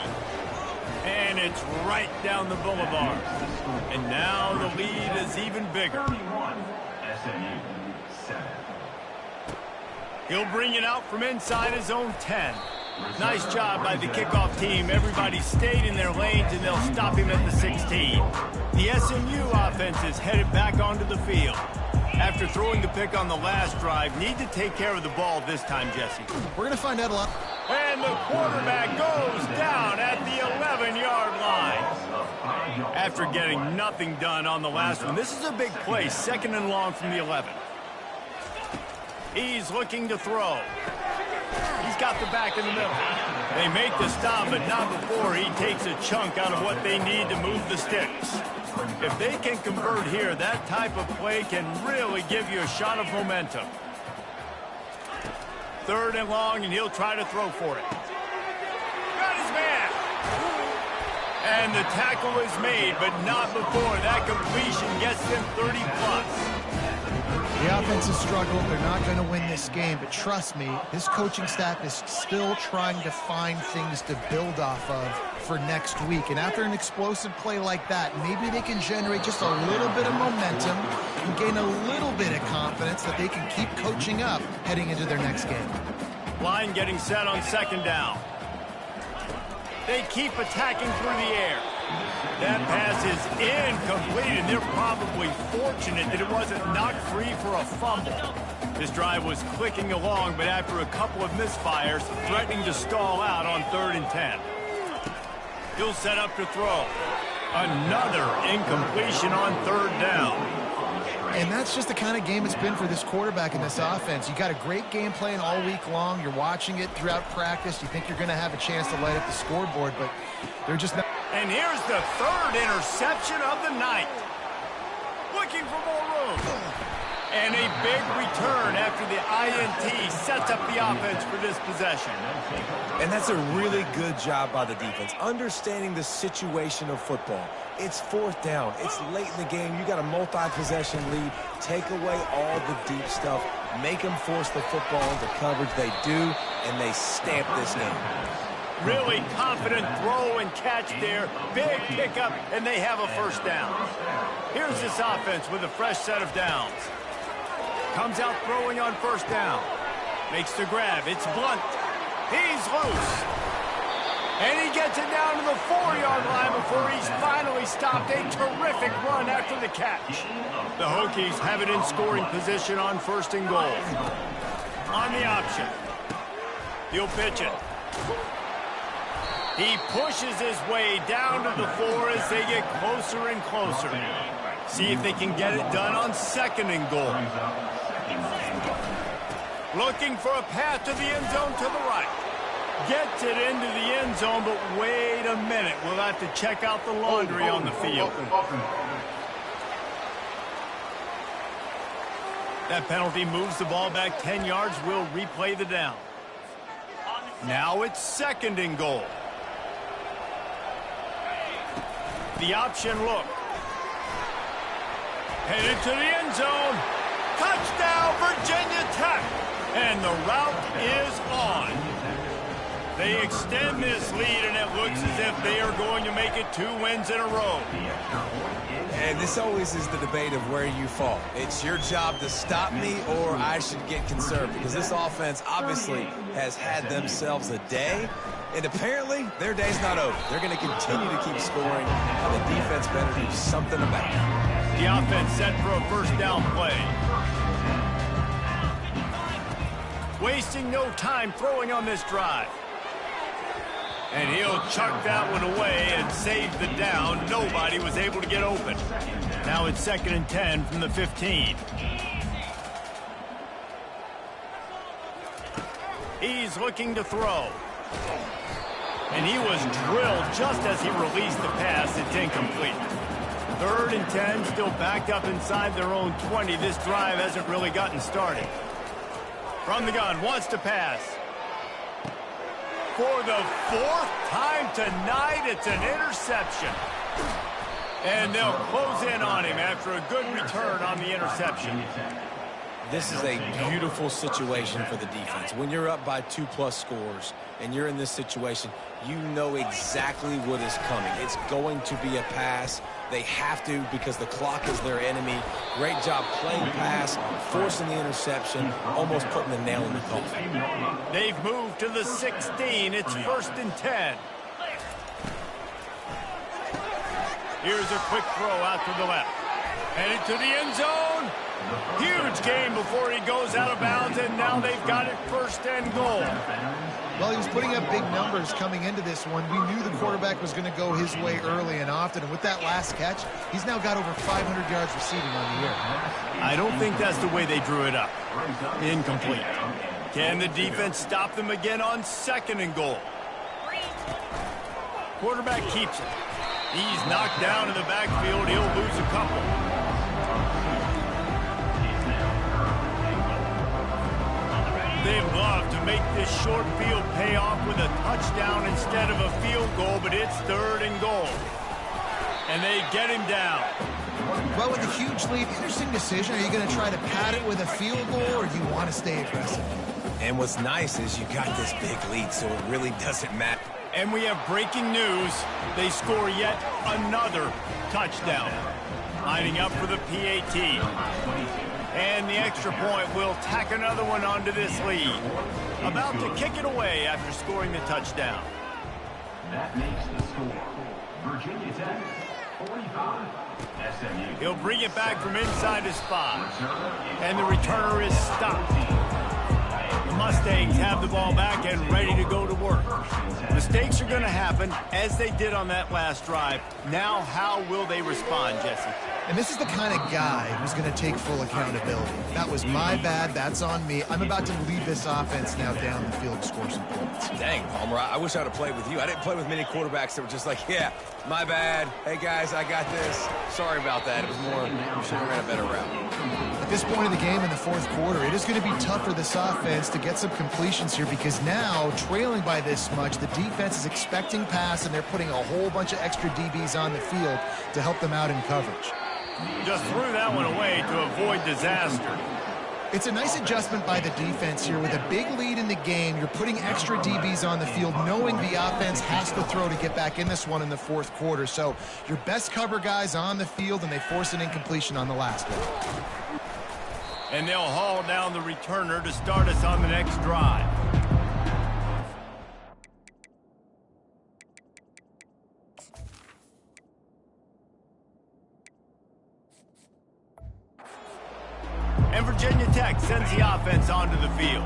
And it's right down the boulevard. And now the lead is even bigger. 31, SMU 7. He'll bring it out from inside his own 10. Nice job by the kickoff team. Everybody stayed in their lanes, and they'll stop him at the 16. The SMU offense is headed back onto the field. After throwing the pick on the last drive, need to take care of the ball this time, Jesse. We're going to find out a lot. And the quarterback goes down at the 11-yard line. After getting nothing done on the last one, this is a big play, 2nd and long from the 11. He's looking to throw. He's got the back in the middle. They make the stop, but not before he takes a chunk out of what they need to move the sticks. If they can convert here, that type of play can really give you a shot of momentum. 3rd and long, and he'll try to throw for it. Got his man. And the tackle is made, but not before that completion gets them 30+. The offense has struggled. They're not going to win this game, but trust me, this coaching staff is still trying to find things to build off of for next week. And after an explosive play like that, maybe they can generate just a little bit of momentum and gain a little bit of confidence that they can keep coaching up heading into their next game. Line getting set on 2nd down. They keep attacking through the air. That pass is incomplete, and they're probably fortunate that it wasn't knocked free for a fumble. This drive was clicking along, but after a couple of misfires, threatening to stall out on 3rd and 10. He'll set up to throw. Another incompletion on 3rd down. And that's just the kind of game it's been for this quarterback in this offense. You got a great game plan all week long. You're watching it throughout practice. You think you're going to have a chance to light up the scoreboard, but they're just not. And here's the 3rd interception of the night. Looking for more room. And a big return after the INT sets up the offense for this possession. And that's a really good job by the defense, understanding the situation of football. It's 4th down. It's late in the game. You got a multi-possession lead. Take away all the deep stuff. Make them force the football into coverage. They do, and they stamp this game. Really confident throw and catch there. Big pickup, and they have a 1st down. Here's this offense with a fresh set of downs. Comes out throwing on 1st down. Makes the grab. It's Blunt. He's loose. And he gets it down to the 4-yard line before he's finally stopped. A terrific run after the catch. The Hokies have it in scoring position on 1st and goal. On the option. He'll pitch it. He pushes his way down to the 4 as they get closer and closer. See if they can get it done on 2nd and goal. Looking for a path to the end zone to the right. Gets it into the end zone, but wait a minute. We'll have to check out the laundry on the field. That penalty moves the ball back 10 yards. We'll replay the down. Now it's 2nd and goal. The option look. Headed to the end zone. Touchdown, Virginia Tech. And the route is on. They extend this lead, and it looks as if they are going to make it 2 wins in a row. And this always is the debate of where you fall. It's your job to stop me, or I should get concerned, because this offense obviously has had themselves a day, and apparently their day's not over. They're going to continue to keep scoring, and the defense better do something about it. The offense set for a 1st down play. Wasting no time throwing on this drive. And he'll chuck that one away and save the down. Nobody was able to get open. Now it's 2nd and 10 from the 15. He's looking to throw. And he was drilled just as he released the pass. It's incomplete. 3rd and 10, still backed up inside their own 20. This drive hasn't really gotten started. From the gun, wants to pass. For the 4th time tonight, it's an interception. And they'll close in on him after a good return on the interception. this is a beautiful situation for the defense. When you're up by 2+ scores and you're in this situation, you know exactly what is coming. It's going to be a pass. They have to because the clock is their enemy. Great job playing pass, forcing the interception, almost putting the nail in the coffin. They've moved to the 16. It's 1st and 10. Here's a quick throw out to the left. Headed to the end zone. Huge gain before he goes out of bounds, and now they've got it 1st and goal. Well, he was putting up big numbers coming into this one. We knew the quarterback was going to go his way early and often, and with that last catch, he's now got over 500 yards receiving on the year. I don't think that's the way they drew it up. Incomplete. Can the defense stop them again on 2nd and goal? Quarterback keeps it. He's knocked down in the backfield. He'll lose a couple. They'd love to make this short field pay off with a touchdown instead of a field goal, but it's 3rd and goal. And they get him down. Well, with a huge lead, interesting decision. Are you going to try to pad it with a field goal, or do you want to stay aggressive? And what's nice is you got this big lead, so it really doesn't matter. And we have breaking news. They score yet another touchdown. Lining up for the PAT. And the extra point will tack another one onto this lead. About to kick it away after scoring the touchdown. That makes the score. Virginia Tech, 45. SMU. He'll bring it back from inside his 5. And the returner is stopped. The Mustangs have the ball back and ready to go to work. Mistakes are going to happen, as they did on that last drive. Now, how will they respond, Jesse? And this is the kind of guy who's going to take full accountability. That was my bad. That's on me. I'm about to lead this offense now down the field to score some points. Dang, Palmer, I wish I'd have played with you. I didn't play with many quarterbacks that were just like, yeah, my bad. Hey, guys, I got this. Sorry about that. It was more, you should have ran a better route. At this point in the game in the 4th quarter, it is going to be tough for this offense to get some completions here because now, trailing by this much, the defense is expecting pass, and they're putting a whole bunch of extra DBs on the field to help them out in coverage. Just threw that one away to avoid disaster. It's a nice adjustment by the defense here. With a big lead in the game, you're putting extra DBs on the field, knowing the offense has to throw to get back in this one in the 4th quarter. So your best cover guys on the field, and they force an incompletion on the last one. And they'll haul down the returner to start us on the next drive. And Virginia Tech sends the offense onto the field.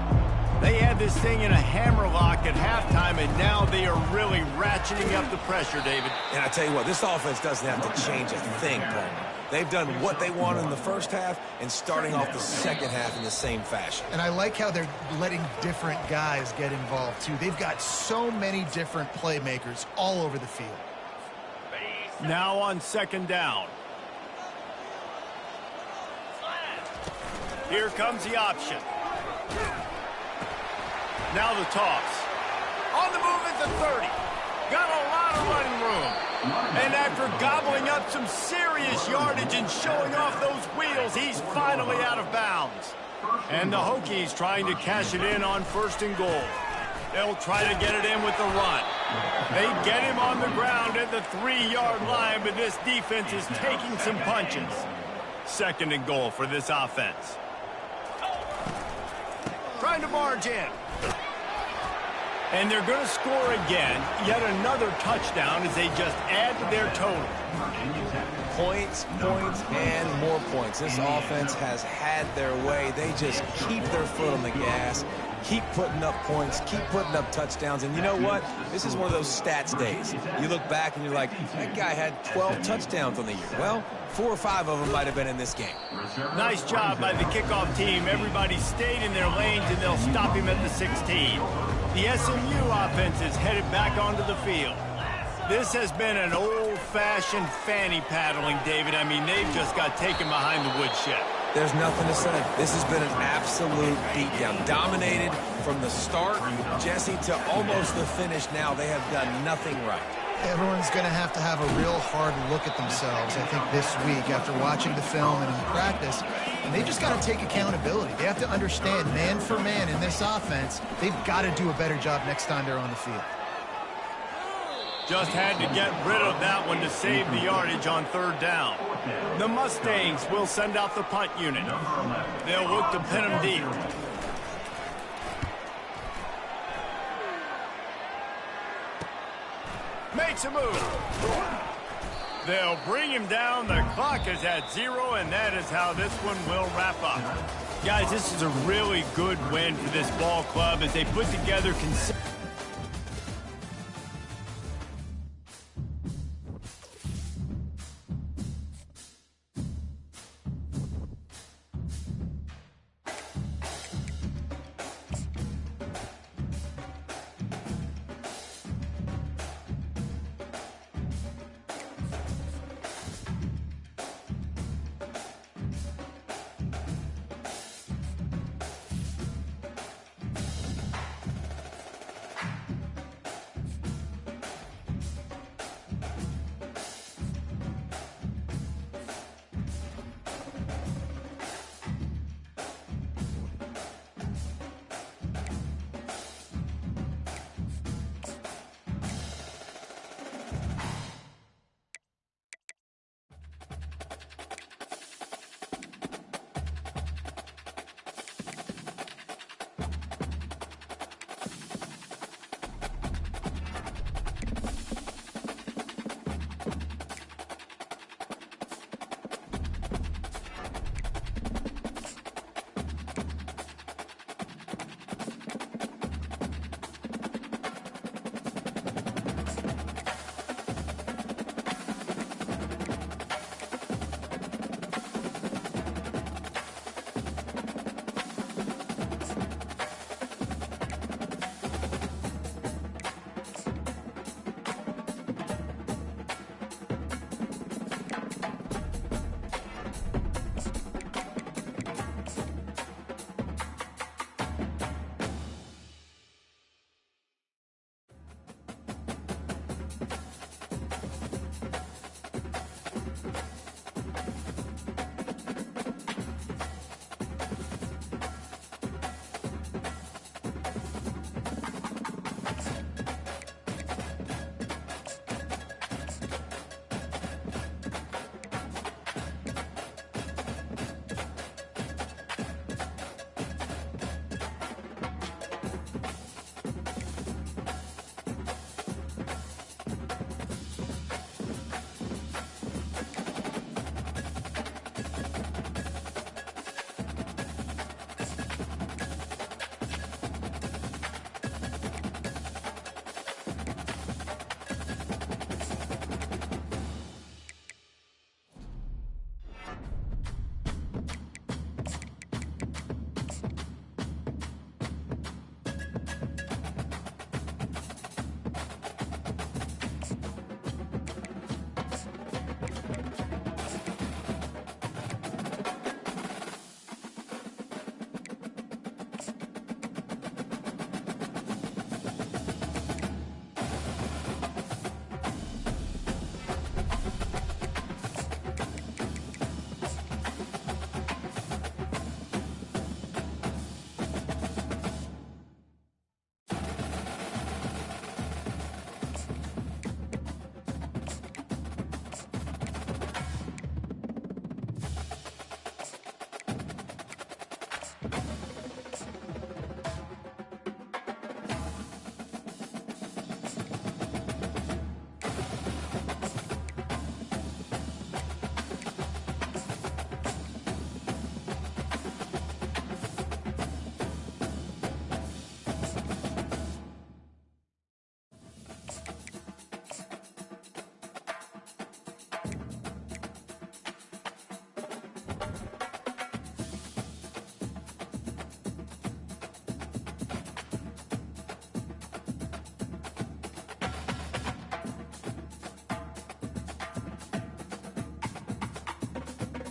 They had this thing in a hammerlock at halftime, and now they are really ratcheting up the pressure, David. And I tell you what, this offense doesn't have to change a thing, Palmer. They've done what they wanted in the 1st half and starting off the 2nd half in the same fashion. And I like how they're letting different guys get involved, too. They've got so many different playmakers all over the field. Now on 2nd down. Here comes the option. Now the toss. On the move at the 30. Got a lot of running room. And after gobbling up some serious yardage and showing off those wheels, he's finally out of bounds. And the Hokies trying to cash it in on 1st and goal. They'll try to get it in with the run. They get him on the ground at the 3-yard line, but this defense is taking some punches. 2nd and goal for this offense. Trying to barge in. And they're going to score again. Yet another touchdown as they just add to their total. Points, points, and more points. This offense has had their way. They just keep their foot on the gas, keep putting up points, keep putting up touchdowns. And you know what? This is one of those stats days. You look back and you're like, that guy had 12 touchdowns on the year. Well, 4 or 5 of them might have been in this game. Nice job by the kickoff team. Everybody stayed in their lanes, and they'll stop him at the 16. The SMU offense is headed back onto the field. This has been an old-fashioned fanny paddling, David. I mean, they've just got taken behind the woodshed. There's nothing to say. This has been an absolute beatdown. Dominated from the start, Jesse, to almost the finish now. They have done nothing right. Everyone's going to have a real hard look at themselves, I think, this week after watching the film and in practice. And they just got to take accountability. They have to understand, man for man in this offense, they've got to do a better job next time they're on the field. Just had to get rid of that one to save the yardage on third down. The Mustangs will send out the punt unit. They'll look to pin them deep. Makes a move. They'll bring him down. The clock is at 0, and that is how this one will wrap up. Guys, this is a really good win for this ball club as they put together consistent